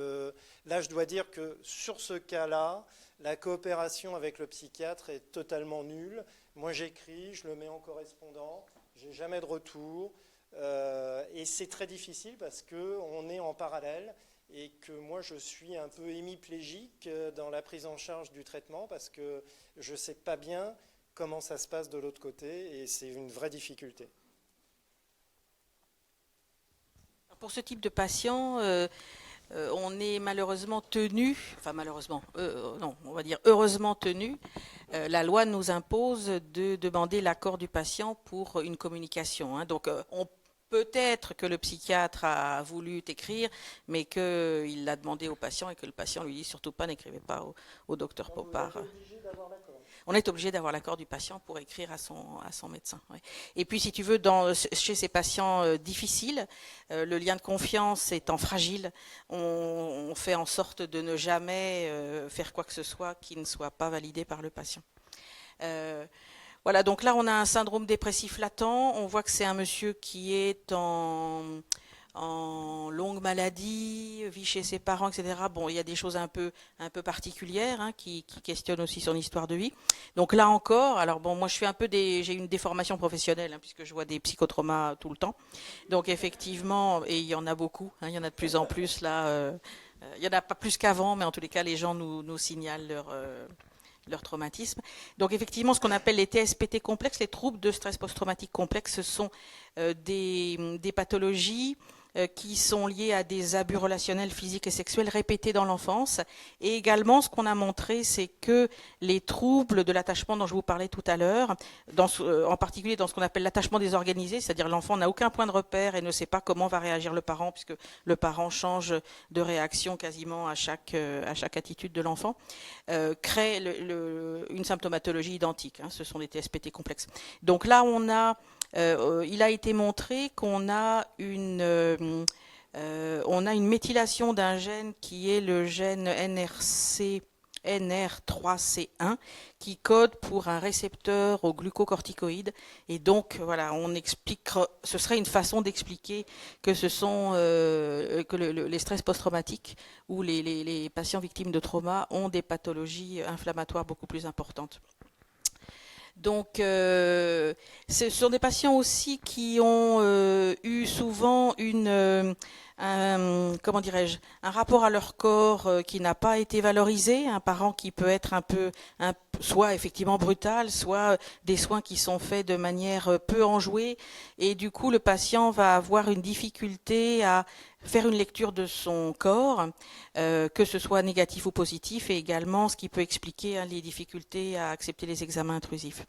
là, je dois dire que sur ce cas-là, la coopération avec le psychiatre est totalement nulle. Moi, j'écris, je le mets en correspondant, je n'ai jamais de retour. Et c'est très difficile parce qu'on est en parallèle et que moi, je suis un peu hémiplégique dans la prise en charge du traitement parce que je ne sais pas bien comment ça se passe de l'autre côté et c'est une vraie difficulté. Pour ce type de patient, on est malheureusement tenu, enfin malheureusement, non, on va dire heureusement tenu, la loi nous impose de demander l'accord du patient pour une communication. Hein. Donc peut-être que le psychiatre a voulu t'écrire, mais qu'il l'a demandé au patient et que le patient lui dit surtout pas, n'écrivez pas au docteur Popard. On est obligé d'avoir l'accord du patient pour écrire à son médecin. Ouais. Et puis, si tu veux, chez ces patients difficiles, le lien de confiance étant fragile, on fait en sorte de ne jamais faire quoi que ce soit qui ne soit pas validé par le patient. Voilà, donc là, on a un syndrome dépressif latent. On voit que c'est un monsieur qui est en longue maladie, vit chez ses parents, etc. Bon, il y a des choses un peu particulières hein, qui questionnent aussi son histoire de vie. Donc là encore, alors bon, moi je fais j'ai une déformation professionnelle hein, puisque je vois des psychotraumas tout le temps. Donc effectivement, et il y en a beaucoup, hein, il y en a de plus en plus là. Il y en a pas plus qu'avant, mais en tous les cas, les gens nous signalent leur traumatisme. Donc effectivement, ce qu'on appelle les TSPT complexes, les troubles de stress post-traumatique complexe, ce sont des pathologies qui sont liées à des abus relationnels, physiques et sexuels répétés dans l'enfance. Et également, ce qu'on a montré, c'est que les troubles de l'attachement dont je vous parlais tout à l'heure, en particulier dans ce qu'on appelle l'attachement désorganisé, c'est-à-dire l'enfant n'a aucun point de repère et ne sait pas comment va réagir le parent, puisque le parent change de réaction quasiment à chaque attitude de l'enfant, crée une symptomatologie identique. Hein, ce sont des TSPT complexes. Donc là, il a été montré qu'on a une méthylation d'un gène qui est le gène NRC NR3C1 qui code pour un récepteur au glucocorticoïde. Et donc, voilà, ce serait une façon d'expliquer que ce sont les stress post-traumatiques ou les patients victimes de trauma ont des pathologies inflammatoires beaucoup plus importantes. Donc, ce sont des patients aussi qui ont eu souvent comment dirais-je, un rapport à leur corps qui n'a pas été valorisé, un parent qui peut être soit effectivement brutal, soit des soins qui sont faits de manière peu enjouée, et du coup le patient va avoir une difficulté à faire une lecture de son corps, que ce soit négatif ou positif, et également ce qui peut expliquer les difficultés à accepter les examens intrusifs.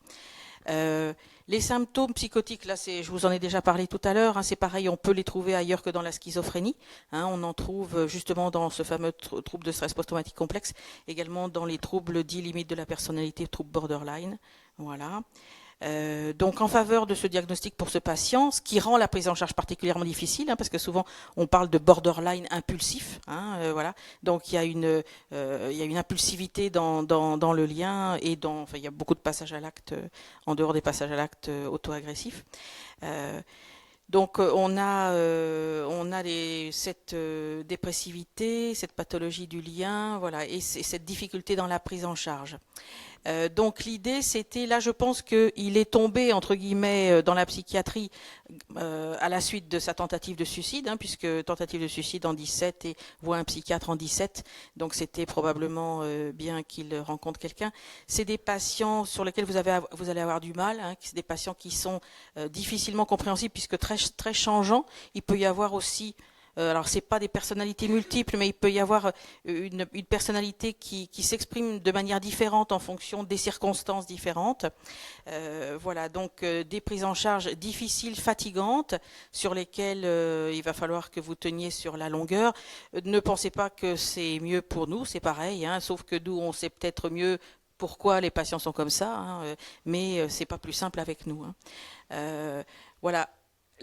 Les symptômes psychotiques, là, je vous en ai déjà parlé tout à l'heure, c'est pareil, on peut les trouver ailleurs que dans la schizophrénie. On en trouve justement dans ce fameux trouble de stress post-traumatique complexe, également dans les troubles dits limites de la personnalité, troubles borderline. Voilà. Donc en faveur de ce diagnostic pour ce patient, ce qui rend la prise en charge particulièrement difficile, parce que souvent on parle de borderline impulsif, voilà. Donc il y a une impulsivité dans le lien et il y a beaucoup de passages à l'acte en dehors des passages à l'acte auto-agressifs. Donc on a cette dépressivité, cette pathologie du lien, voilà, et cette difficulté dans la prise en charge. Donc l'idée c'était, là je pense qu'il est tombé entre guillemets dans la psychiatrie à la suite de sa tentative de suicide, puisque tentative de suicide en 17 et voit un psychiatre en 17, donc c'était probablement bien qu'il rencontre quelqu'un. C'est des patients sur lesquels vous allez avoir du mal, c'est des patients qui sont difficilement compréhensibles puisque très, très changeants. Il peut y avoir aussi alors, ce n'est pas des personnalités multiples, mais il peut y avoir une personnalité qui s'exprime de manière différente en fonction des circonstances différentes. Voilà, donc des prises en charge difficiles, fatigantes, sur lesquelles il va falloir que vous teniez sur la longueur. Ne pensez pas que c'est mieux pour nous, c'est pareil, sauf que nous, on sait peut-être mieux pourquoi les patients sont comme ça, mais ce n'est pas plus simple avec nous. Voilà.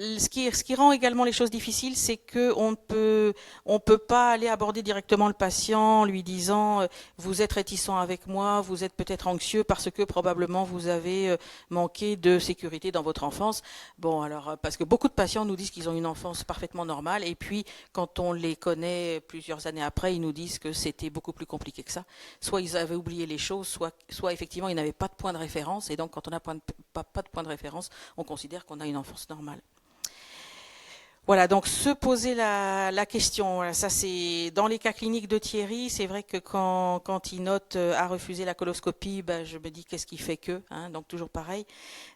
Ce qui rend également les choses difficiles, c'est qu'on ne peut pas aller aborder directement le patient en lui disant vous êtes réticent avec moi, vous êtes peut-être anxieux parce que probablement vous avez manqué de sécurité dans votre enfance. Bon, alors, parce que beaucoup de patients nous disent qu'ils ont une enfance parfaitement normale, et puis quand on les connaît plusieurs années après, ils nous disent que c'était beaucoup plus compliqué que ça. Soit ils avaient oublié les choses, soit effectivement ils n'avaient pas de point de référence, et donc quand on n'a pas de point de référence, on considère qu'on a une enfance normale. Voilà, donc se poser la question, voilà, ça c'est dans les cas cliniques de Thierry, c'est vrai que quand il note à refuser la coloscopie, je me dis qu'est-ce qui fait que, donc toujours pareil.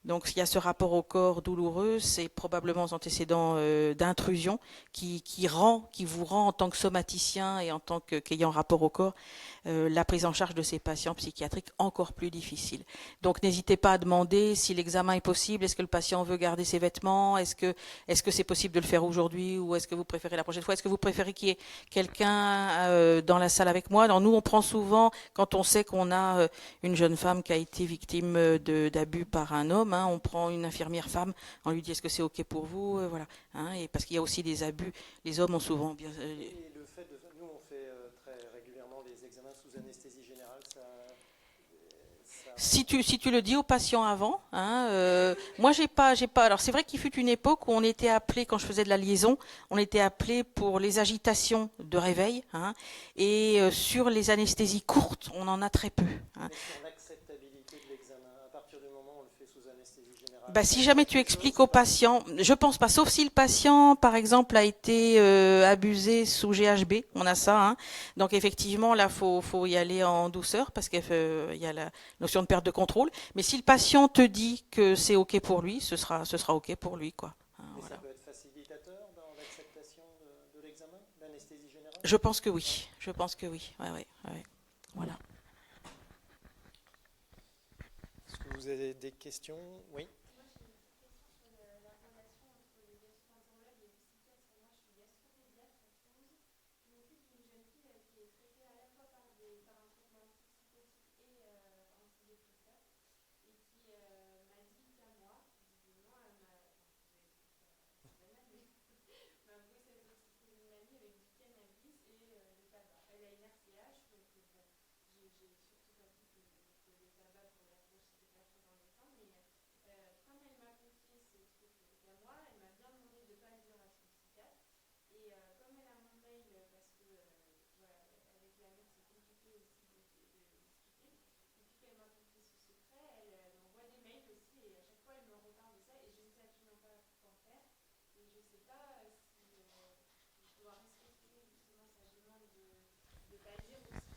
Donc il y a ce rapport au corps douloureux, c'est probablement aux antécédents d'intrusion qui vous rend en tant que somaticien et en tant qu'ayant rapport au corps la prise en charge de ces patients psychiatriques encore plus difficile. Donc n'hésitez pas à demander si l'examen est possible, est-ce que le patient veut garder ses vêtements, est-ce que c'est possible de le faire aujourd'hui ou est-ce que vous préférez la prochaine fois, est-ce que vous préférez qu'il y ait quelqu'un dans la salle avec moi. Alors nous on prend souvent, quand on sait qu'on a une jeune femme qui a été victime d'abus par un homme, on prend une infirmière femme, on lui dit est-ce que c'est ok pour vous, voilà, et parce qu'il y a aussi des abus, les hommes ont souvent bien... Et le fait de, nous on fait très régulièrement les examens sous anesthésie générale, ça... Si tu le dis aux patients avant, moi j'ai pas. Alors c'est vrai qu'il fut une époque où on était appelé, quand je faisais de la liaison, on était appelé pour les agitations de réveil, et sur les anesthésies courtes, on en a très peu. Mais sur l'acceptabilité de l'examen, à partir du moment où on le fait sous anesthésie générale. Si jamais tu expliques au patient, je pense pas, sauf si le patient, par exemple, a été abusé sous GHB, on a ça, donc effectivement là, faut y aller en douceur parce qu'il y a la notion de perte de contrôle. Mais si le patient te dit que c'est ok pour lui, ce sera ok pour lui, quoi. Voilà. Ça peut être facilitateur dans l'acceptation de l'examen, l'anesthésie générale. Je pense que oui, ouais. Voilà. Est-ce que vous avez des questions? Oui.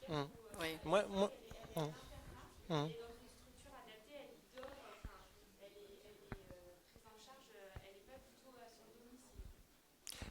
Hum. Oui. Hum, hum.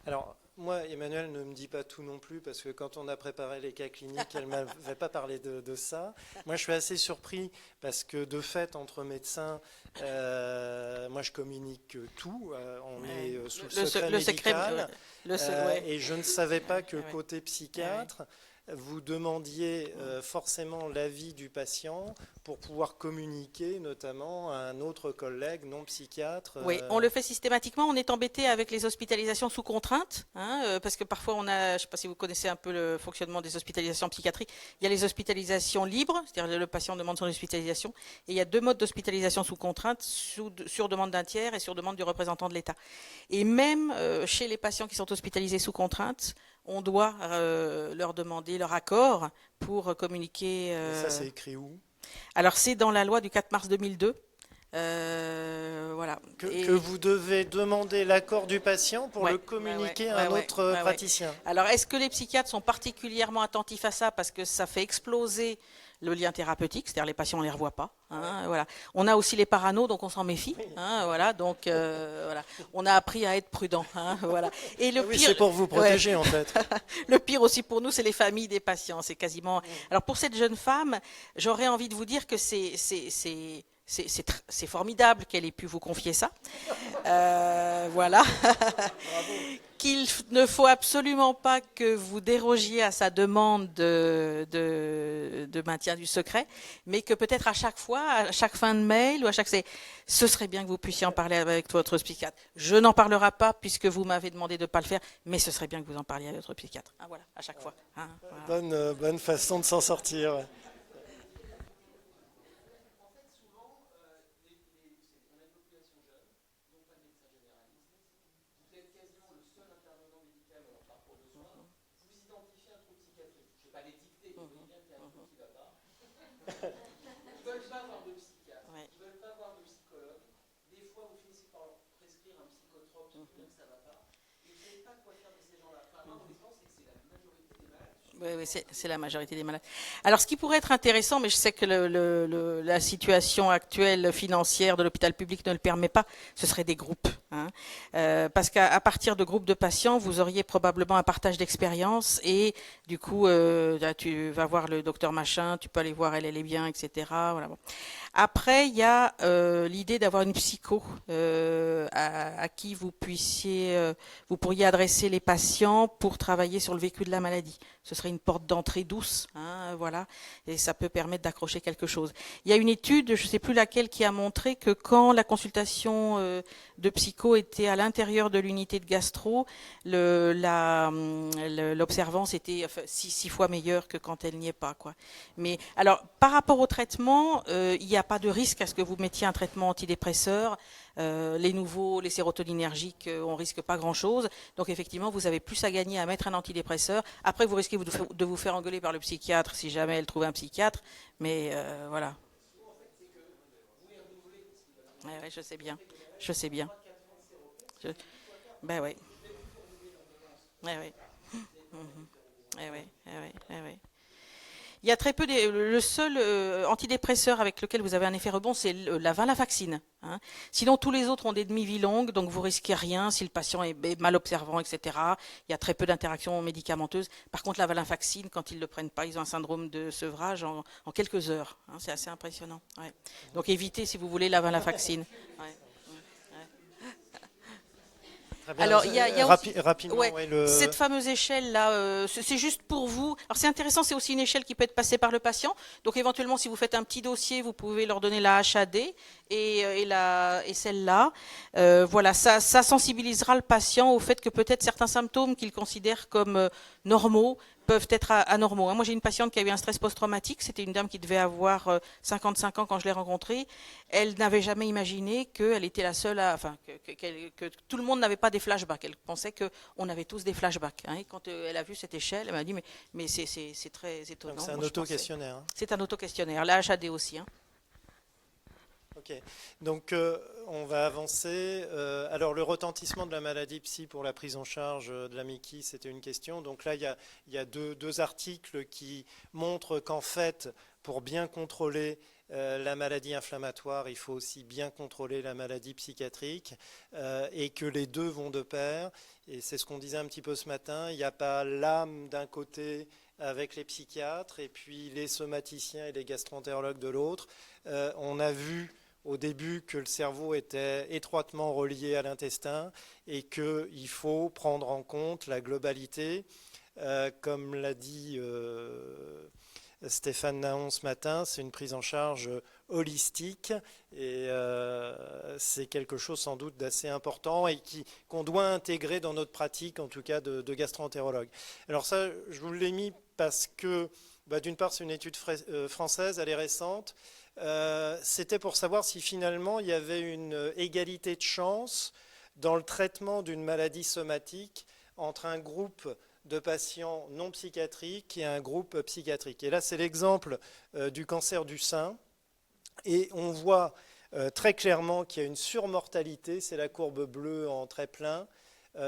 Alors, moi, Emmanuel ne me dit pas tout non plus, parce que quand on a préparé les cas cliniques, elle ne m'avait pas parlé de ça. Moi, je suis assez surpris, parce que de fait, entre médecins, moi, je communique tout. On Ouais. est sous le secret Le secret, médical. ouais. Et je ne savais pas que Ouais, ouais. côté Ouais, ouais. psychiatre, vous demandiez forcément l'avis du patient pour pouvoir communiquer notamment à un autre collègue non psychiatre. Oui, on le fait systématiquement. On est embêté avec les hospitalisations sous contrainte, hein, parce que parfois on a, je ne sais pas si vous connaissez un peu le fonctionnement des hospitalisations psychiatriques, il y a les hospitalisations libres, c'est-à-dire le patient demande son hospitalisation, et il y a deux modes d'hospitalisation sous contrainte, sur demande d'un tiers et sur demande du représentant de l'État. Et même chez les patients qui sont hospitalisés sous contrainte, on doit leur demander leur accord pour communiquer. Et ça, c'est écrit où? Alors c'est dans la loi du 4 mars 2002. Voilà. Que vous devez demander l'accord du patient pour le communiquer à un autre praticien. Alors, est-ce que les psychiatres sont particulièrement attentifs à ça parce que ça fait exploser le lien thérapeutique, c'est-à-dire les patients on les revoit pas. Hein, voilà. On a aussi les paranos, donc on s'en méfie. Hein, voilà. Donc voilà. On a appris à être prudent. Hein, voilà. Et le oui, pire, c'est pour vous protéger en fait. Le pire aussi pour nous, c'est les familles des patients. C'est quasiment. Alors pour cette jeune femme, j'aurais envie de vous dire que c'est formidable qu'elle ait pu vous confier ça. Voilà. Qu'il ne faut absolument pas que vous dérogiez à sa demande de maintien du secret, mais que peut-être à chaque fois, à chaque fin de mail ou à chaque... Ce serait bien que vous puissiez en parler avec votre psychiatre. Je n'en parlerai pas puisque vous m'avez demandé de ne pas le faire, mais ce serait bien que vous en parliez avec votre psychiatre. Hein, voilà, à chaque fois. Hein, voilà. Bonne façon de s'en sortir. Oui, c'est la majorité des malades. Alors, ce qui pourrait être intéressant, mais je sais que la situation actuelle financière de l'hôpital public ne le permet pas, ce serait des groupes. Hein. Parce qu'à partir de groupes de patients, vous auriez probablement un partage d'expérience et du coup, tu vas voir le docteur machin, tu peux aller voir elle est bien, etc. Voilà, bon. Après, il y a l'idée d'avoir une psycho à qui vous pourriez adresser les patients pour travailler sur le vécu de la maladie. Ce serait une porte d'entrée douce, hein, voilà, et ça peut permettre d'accrocher quelque chose. Il y a une étude, je ne sais plus laquelle, qui a montré que quand la consultation de psycho était à l'intérieur de l'unité de gastro, l'observance était 6 fois meilleure que quand elle n'y est pas, quoi. Mais alors, par rapport au traitement, il n'y a pas de risque à ce que vous mettiez un traitement antidépresseur. Les nouveaux, les sérotoninergiques, on risque pas grand-chose. Donc effectivement, vous avez plus à gagner à mettre un antidépresseur. Après, vous risquez de vous faire engueuler par le psychiatre si jamais elle trouve un psychiatre. Mais voilà. Ouais, je sais bien. Je sais bien. Ben oui. Ouais, ouais. Ouais, ouais, ouais, ouais, ouais. Il y a très peu le seul antidépresseur avec lequel vous avez un effet rebond, c'est la venlafaxine. Hein. Sinon, tous les autres ont des demi-vies longues, donc vous risquez rien si le patient est mal observant, etc. Il y a très peu d'interactions médicamenteuses. Par contre, la venlafaxine, quand ils ne le prennent pas, ils ont un syndrome de sevrage en quelques heures. Hein. C'est assez impressionnant. Ouais. Donc évitez, si vous voulez, la venlafaxine. Ouais. Alors, il y a rapidement, cette fameuse échelle-là, c'est juste pour vous. Alors, c'est intéressant, c'est aussi une échelle qui peut être passée par le patient. Donc, éventuellement, si vous faites un petit dossier, vous pouvez leur donner la HAD et celle-là. Voilà, ça sensibilisera le patient au fait que peut-être certains symptômes qu'il considère comme normaux peuvent être anormaux. Moi, j'ai une patiente qui a eu un stress post-traumatique. C'était une dame qui devait avoir 55 ans quand je l'ai rencontrée. Elle n'avait jamais imaginé qu'elle était la seule que tout le monde n'avait pas des flashbacks. Elle pensait qu'on avait tous des flashbacks. Hein. Et quand elle a vu cette échelle, elle m'a dit mais c'est très étonnant. C'est un auto-questionnaire. Hein. C'est un auto-questionnaire. La HAD aussi. Hein. Ok. Ok, donc on va avancer. Alors le retentissement de la maladie psy pour la prise en charge de la MICI, c'était une question. Donc là, il y a deux articles qui montrent qu'en fait, pour bien contrôler la maladie inflammatoire, il faut aussi bien contrôler la maladie psychiatrique et que les deux vont de pair. Et c'est ce qu'on disait un petit peu ce matin, il n'y a pas l'âme d'un côté avec les psychiatres et puis les somaticiens et les gastro-entérologues de l'autre. On a vu au début que le cerveau était étroitement relié à l'intestin et qu'il faut prendre en compte la globalité. Comme l'a dit Stéphane Naon ce matin, c'est une prise en charge holistique et c'est quelque chose sans doute d'assez important et qu'on doit intégrer dans notre pratique, en tout cas de gastro-entérologue. Alors ça, je vous l'ai mis parce que, d'une part, c'est une étude française, elle est récente. C'était pour savoir si finalement il y avait une égalité de chance dans le traitement d'une maladie somatique entre un groupe de patients non psychiatriques et un groupe psychiatrique. Et là, c'est l'exemple du cancer du sein. Et on voit très clairement qu'il y a une surmortalité, c'est la courbe bleue en trait plein,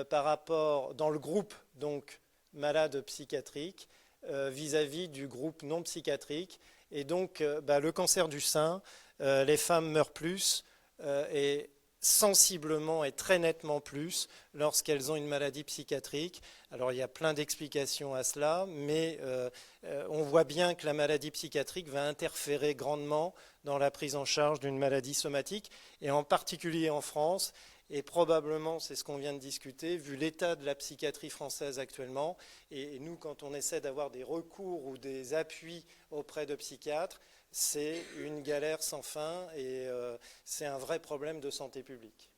par rapport dans le groupe donc malade psychiatrique vis-à-vis du groupe non psychiatrique. Et donc le cancer du sein, les femmes meurent plus et sensiblement et très nettement plus lorsqu'elles ont une maladie psychiatrique. Alors il y a plein d'explications à cela, mais on voit bien que la maladie psychiatrique va interférer grandement dans la prise en charge d'une maladie somatique, et en particulier en France, et probablement, c'est ce qu'on vient de discuter, vu l'état de la psychiatrie française actuellement, et nous, quand on essaie d'avoir des recours ou des appuis auprès de psychiatres, c'est une galère sans fin et c'est un vrai problème de santé publique.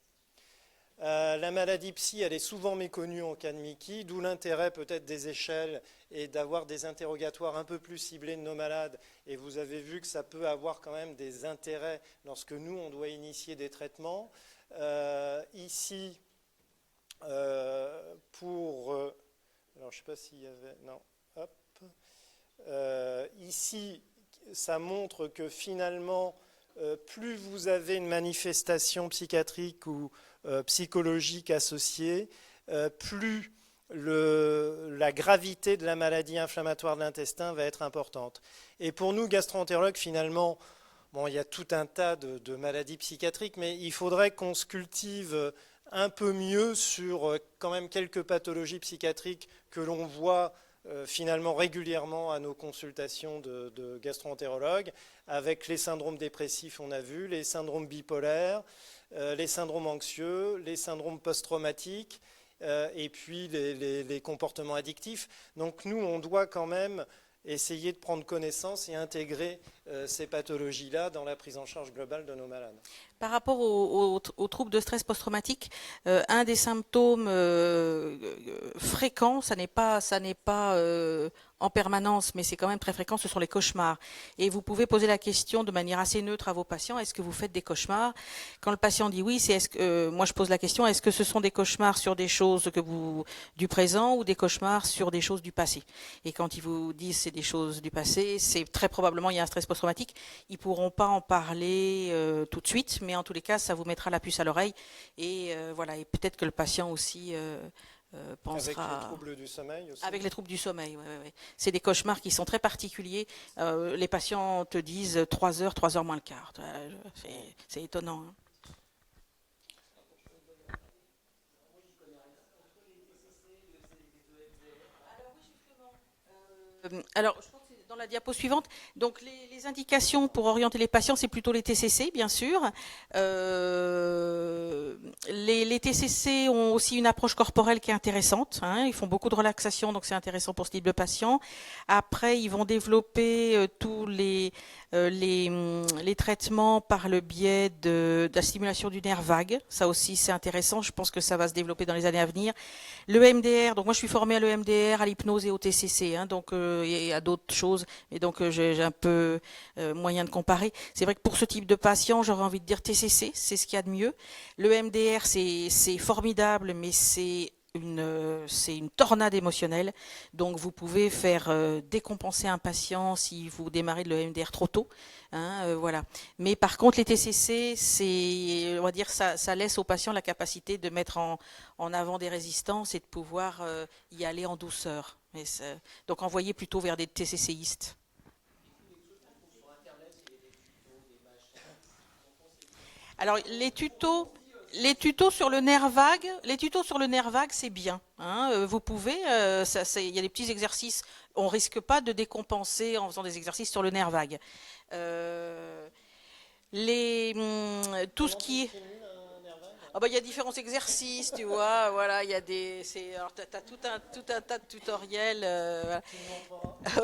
La maladie psy, elle est souvent méconnue en cas de MICI, d'où l'intérêt peut-être des échelles et d'avoir des interrogatoires un peu plus ciblés de nos malades. Et vous avez vu que ça peut avoir quand même des intérêts lorsque nous, on doit initier des traitements. Ici, pour... alors, je ne sais pas s'il y avait... Non, hop. Ici, ça montre que finalement, plus vous avez une manifestation psychiatrique ou psychologique associée, plus la gravité de la maladie inflammatoire de l'intestin va être importante. Et pour nous, gastro-entérologues, finalement, il y a tout un tas de maladies psychiatriques, mais il faudrait qu'on se cultive un peu mieux sur quand même quelques pathologies psychiatriques que l'on voit finalement régulièrement à nos consultations de gastro-entérologues, avec les syndromes dépressifs, on a vu, les syndromes bipolaires, les syndromes anxieux, les syndromes post-traumatiques, et puis les comportements addictifs. Donc nous, on doit quand même essayer de prendre connaissance et intégrer ces pathologies-là dans la prise en charge globale de nos malades. Par rapport aux troubles de stress post-traumatique, un des symptômes fréquents, ça n'est pas en permanence, mais c'est quand même très fréquent, ce sont les cauchemars. Et vous pouvez poser la question de manière assez neutre à vos patients, est-ce que vous faites des cauchemars? Quand le patient dit oui, moi je pose la question, est-ce que ce sont des cauchemars sur des choses du présent ou des cauchemars sur des choses du passé? Et quand ils vous disent c'est des choses du passé, c'est très probablement il y a un stress post-traumatique. Ils pourront pas en parler tout de suite, mais en tous les cas, ça vous mettra la puce à l'oreille. Et voilà, et peut-être que le patient aussi pensera... Avec les troubles du sommeil aussi. Avec les troubles du sommeil, oui. C'est des cauchemars qui sont très particuliers. Les patients te disent 3 heures moins le quart. C'est étonnant. Hein. Alors, je pense que c'est dans la diapo suivante. Donc, les indications pour orienter les patients, c'est plutôt les TCC, bien sûr. Les TCC ont aussi une approche corporelle qui est intéressante. Hein. Ils font beaucoup de relaxation, donc c'est intéressant pour ce type de patient. Après, ils vont développer tous les traitements par le biais de la stimulation du nerf vague. Ça aussi, c'est intéressant. Je pense que ça va se développer dans les années à venir. Le MDR, donc moi je suis formée à l'EMDR, à l'hypnose et au TCC, hein, donc et à d'autres choses, et donc j'ai un peu moyen de comparer. C'est vrai que pour ce type de patient, j'aurais envie de dire TCC, c'est ce qu'il y a de mieux. Le MDR, c'est formidable, mais c'est c'est une tornade émotionnelle. Donc vous pouvez faire décompenser un patient si vous démarrez de l'EMDR trop tôt. Hein, voilà. Mais par contre, les TCC, on va dire, ça laisse au patient la capacité de mettre en avant des résistances et de pouvoir y aller en douceur. Donc envoyer plutôt vers des TCCistes. Alors les tutos sur le nerf vague, c'est bien. Hein, vous pouvez, il y a des petits exercices. On risque pas de décompenser en faisant des exercices sur le nerf vague. Euh, tout ce qui est ah bah, il y a différents exercices, tu vois, voilà, il y a alors t'as tout un tas de tutoriels, voilà.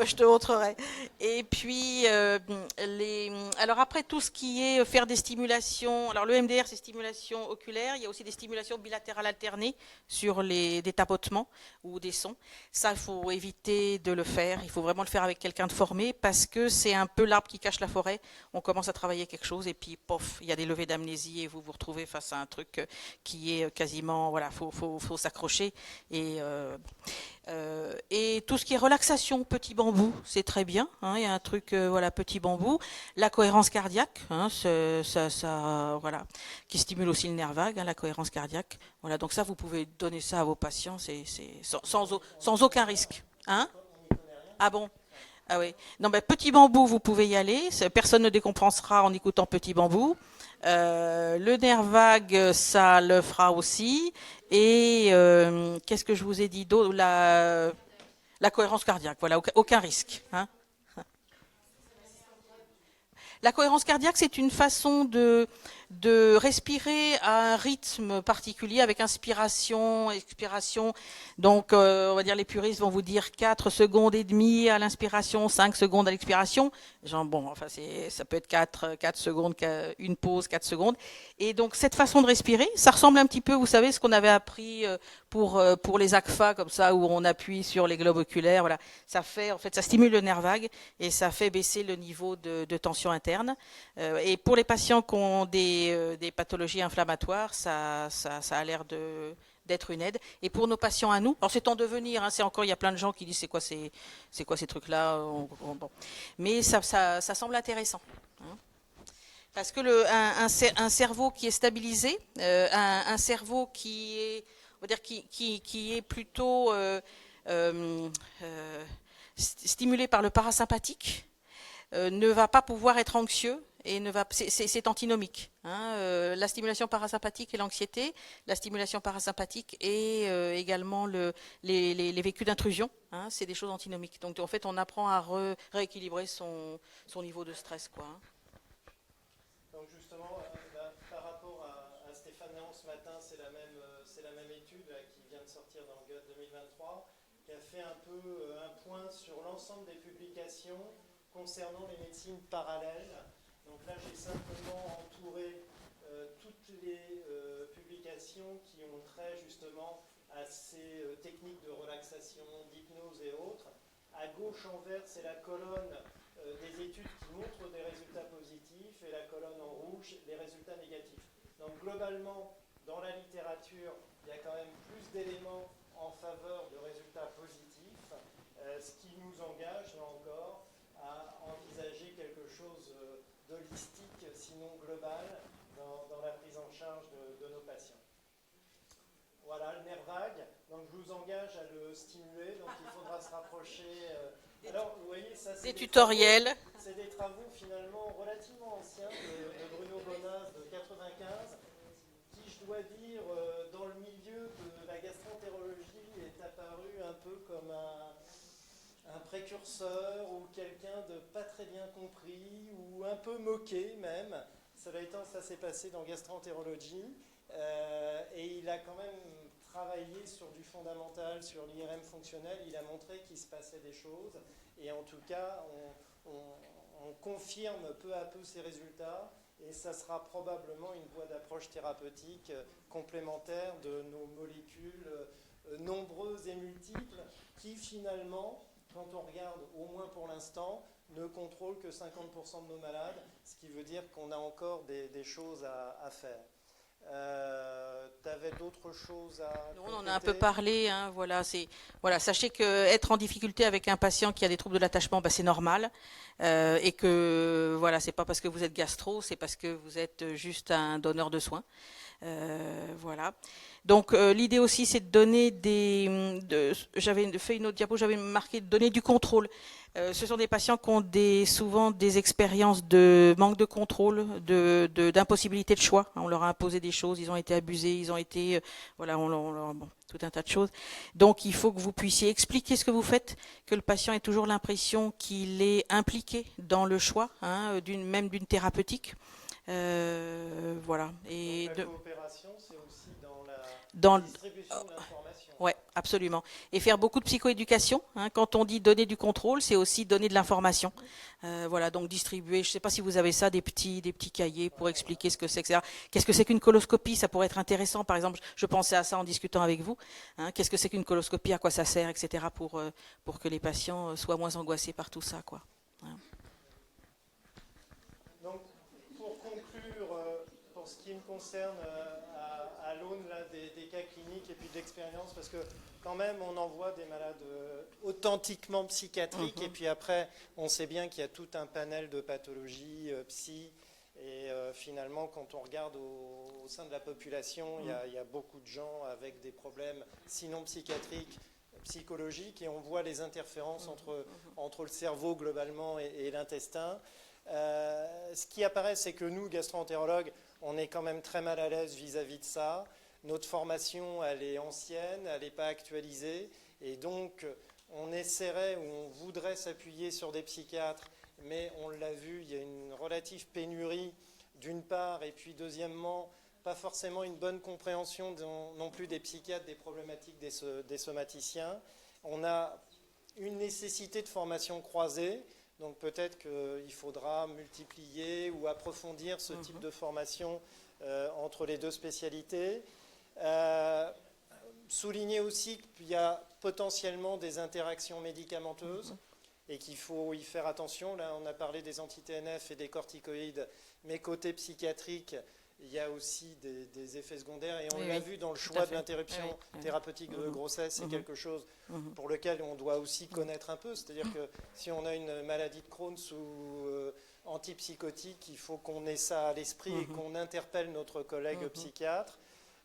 Je te montrerai. Et puis, alors après, tout ce qui est faire des stimulations, alors le MDR, c'est stimulation oculaire, il y a aussi des stimulations bilatérales alternées sur des tapotements ou des sons. Ça, il faut éviter de le faire, il faut vraiment le faire avec quelqu'un de formé, parce que c'est un peu l'arbre qui cache la forêt. On commence à travailler quelque chose, et puis, pof, il y a des levées d'amnésie, et vous vous retrouvez face à un truc qui est quasiment, voilà, faut s'accrocher. Et tout ce qui est relaxation, petit bambou, c'est très bien. Hein, il y a un truc, voilà, petit bambou. La cohérence cardiaque, hein, voilà, qui stimule aussi le nerf vague, hein, la cohérence cardiaque. Voilà, donc ça, vous pouvez donner ça à vos patients, sans aucun risque. Hein? Ah bon? Ah oui. Non, ben, petit bambou, vous pouvez y aller. Personne ne décompensera en écoutant petit bambou. Le nerf vague, ça le fera aussi. Et qu'est-ce que je vous ai dit d'autre? La cohérence cardiaque, voilà, aucun risque. Hein. La cohérence cardiaque, c'est une façon de respirer à un rythme particulier avec inspiration, expiration. Donc, on va dire, les puristes vont vous dire 4 secondes et demie à l'inspiration, 5 secondes à l'expiration. Genre, bon, enfin, ça peut être 4 secondes, une pause, 4 secondes. Et donc, cette façon de respirer, ça ressemble un petit peu, vous savez, ce qu'on avait appris pour les ACFA, comme ça, où on appuie sur les globes oculaires. Voilà. Ça fait, en fait, ça stimule le nerf vague et ça fait baisser le niveau de tension interne. Et pour les patients qui ont des pathologies inflammatoires, ça a l'air d'être une aide. Et pour nos patients à nous, alors c'est en devenir, hein, c'est encore, il y a plein de gens qui disent c'est quoi ces trucs-là, bon. Mais ça semble intéressant. Hein. Parce que un cerveau qui est stabilisé, un cerveau qui est, on va dire, qui est plutôt euh, stimulé par le parasympathique, ne va pas pouvoir être anxieux et c'est antinomique. Hein, la stimulation parasympathique et l'anxiété, la stimulation parasympathique et également les vécus d'intrusion, hein, c'est des choses antinomiques. Donc en fait, on apprend à rééquilibrer son niveau de stress, quoi. Hein. Donc justement, par rapport à Stéphane Néant ce matin, c'est la même étude qui vient de sortir dans le GUT 2023, qui a fait un peu un point sur l'ensemble des publications concernant les médecines parallèles. Donc là, j'ai simplement entouré toutes les publications qui ont trait justement à ces techniques de relaxation, d'hypnose et autres. À gauche en vert, c'est la colonne des études qui montrent des résultats positifs et la colonne en rouge, les résultats négatifs. Donc globalement, dans la littérature, il y a quand même plus d'éléments en faveur de résultats positifs, ce qui nous engage, là encore, à envisager quelque chose d'holistique, sinon global, dans la prise en charge de nos patients. Voilà, le nerf vague. Donc je vous engage à le stimuler. Donc il faudra se rapprocher. Alors, vous voyez, ça c'est des tutoriels. C'est des travaux finalement relativement anciens de Bruno Bonas de 95, qui, je dois dire, dans le milieu de la gastroentérologie, est apparu un peu comme un précurseur ou quelqu'un de pas très bien compris ou un peu moqué même. Cela étant, ça s'est passé dans Gastroentérologie et il a quand même travaillé sur du fondamental, sur l'IRM fonctionnel. Il a montré qu'il se passait des choses et en tout cas, on confirme peu à peu ces résultats et ça sera probablement une voie d'approche thérapeutique complémentaire de nos molécules nombreuses et multiples qui finalement, quand on regarde, au moins pour l'instant, ne contrôlent que 50% de nos malades, ce qui veut dire qu'on a encore des choses à faire. Tu avais d'autres choses à On en a un peu compléter? parlé, hein, voilà, sachez que être en difficulté avec un patient qui a des troubles de l'attachement, c'est normal, et que voilà, c'est pas parce que vous êtes gastro, c'est parce que vous êtes juste un donneur de soins. Voilà. Donc l'idée aussi, c'est de donner j'avais fait une autre diapo, j'avais marqué de donner du contrôle. Ce sont des patients qui ont souvent des expériences de manque de contrôle, d'impossibilité de choix. On leur a imposé des choses, ils ont été abusés, ils ont été, voilà, bon, tout un tas de choses. Donc il faut que vous puissiez expliquer ce que vous faites, que le patient ait toujours l'impression qu'il est impliqué dans le choix, hein, même d'une thérapeutique. Voilà. Donc la coopération, c'est aussi dans la Dans, distribution de l'information. ouais, absolument. Et faire beaucoup de psychoéducation. Hein. Quand on dit donner du contrôle, c'est aussi donner de l'information. Voilà, donc distribuer. Je ne sais pas si vous avez ça, des petits cahiers pour expliquer ce que c'est, etc. Qu'est-ce que c'est qu'une coloscopie? Ça pourrait être intéressant. Par exemple, je pensais à ça en discutant avec vous. Hein. Qu'est-ce que c'est qu'une coloscopie? À quoi ça sert, etc. Pour que les patients soient moins angoissés par tout ça, quoi. Hein. Donc, pour conclure, pour ce qui me concerne, à l'aune des cas cliniques et puis de l'expérience, parce que quand même, on en voit des malades authentiquement psychiatriques, et puis après, on sait bien qu'il y a tout un panel de pathologies psy, et finalement, quand on regarde au sein de la population, il y a beaucoup de gens avec des problèmes, sinon psychiatriques, psychologiques, et on voit les interférences entre le cerveau globalement et l'intestin. Ce qui apparaît, c'est que nous, gastro-entérologues, on est quand même très mal à l'aise vis-à-vis de ça. Notre formation, elle est ancienne, elle n'est pas actualisée, et donc on essaierait ou on voudrait s'appuyer sur des psychiatres, mais on l'a vu, il y a une relative pénurie d'une part, et puis deuxièmement, pas forcément une bonne compréhension non plus des psychiatres, des problématiques des somaticiens. On a une nécessité de formation croisée. Donc peut-être qu'il faudra multiplier ou approfondir ce type de formation entre les deux spécialités. Souligner aussi qu'il y a potentiellement des interactions médicamenteuses et qu'il faut y faire attention. Là, on a parlé des anti-TNF et des corticoïdes, mais côté psychiatrique, il y a aussi des effets secondaires, et on l'a vu dans le choix de l'interruption thérapeutique de grossesse, c'est quelque chose pour lequel on doit aussi connaître un peu. C'est-à-dire que si on a une maladie de Crohn ou antipsychotique, il faut qu'on ait ça à l'esprit et qu'on interpelle notre collègue psychiatre.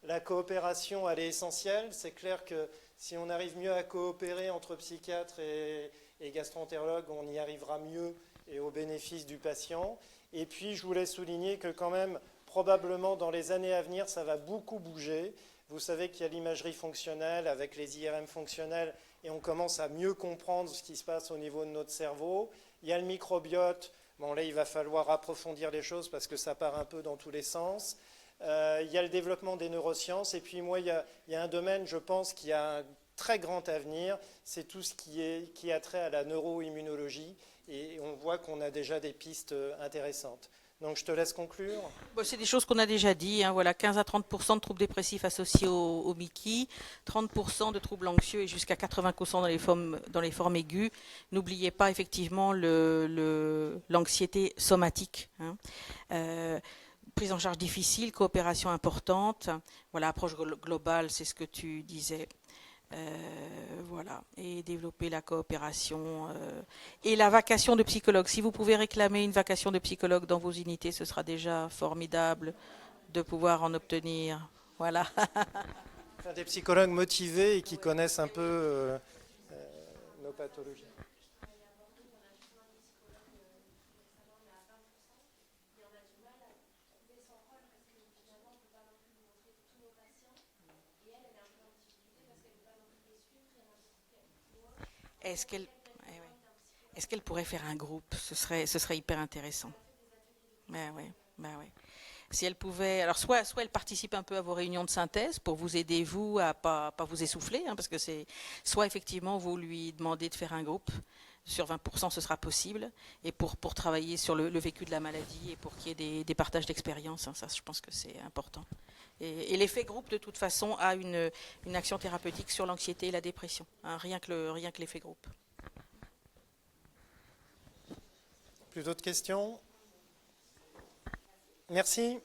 La coopération, elle est essentielle. C'est clair que si on arrive mieux à coopérer entre psychiatres et gastro-entérologues, on y arrivera mieux et au bénéfice du patient. Et puis, je voulais souligner que quand même, probablement dans les années à venir, ça va beaucoup bouger. Vous savez qu'il y a l'imagerie fonctionnelle avec les IRM fonctionnels, et on commence à mieux comprendre ce qui se passe au niveau de notre cerveau. Il y a le microbiote. Bon, là, il va falloir approfondir les choses parce que ça part un peu dans tous les sens. Il y a le développement des neurosciences. Et puis, moi, il y a un domaine, je pense, qui a un très grand avenir. C'est tout ce qui a trait à la neuroimmunologie. Et on voit qu'on a déjà des pistes intéressantes. Donc je te laisse conclure. Bon, c'est des choses qu'on a déjà dit. Hein, voilà, 15 à 30% de troubles dépressifs associés au Mickey, 30% de troubles anxieux et jusqu'à 80% dans les formes aiguës. N'oubliez pas effectivement l'anxiété somatique. Hein. Prise en charge difficile, coopération importante. Voilà, approche globale, c'est ce que tu disais. Voilà, et développer la coopération et la vacation de psychologue. Si vous pouvez réclamer une vacation de psychologue dans vos unités, ce sera déjà formidable de pouvoir en obtenir. Voilà. Enfin, des psychologues motivés et qui connaissent un peu nos pathologies. Est-ce qu'elle pourrait faire un groupe? Ce serait hyper intéressant. Ben oui, ben oui. Si elle pouvait, alors soit elle participe un peu à vos réunions de synthèse pour vous aider vous à pas vous essouffler, hein, parce que soit effectivement vous lui demandez de faire un groupe. Sur 20%, ce sera possible, et pour travailler sur le vécu de la maladie et pour qu'il y ait des partages d'expérience, hein, ça je pense que c'est important. Et l'effet groupe, de toute façon, a une action thérapeutique sur l'anxiété et la dépression, hein, rien que l'effet groupe. Plus d'autres questions? Merci.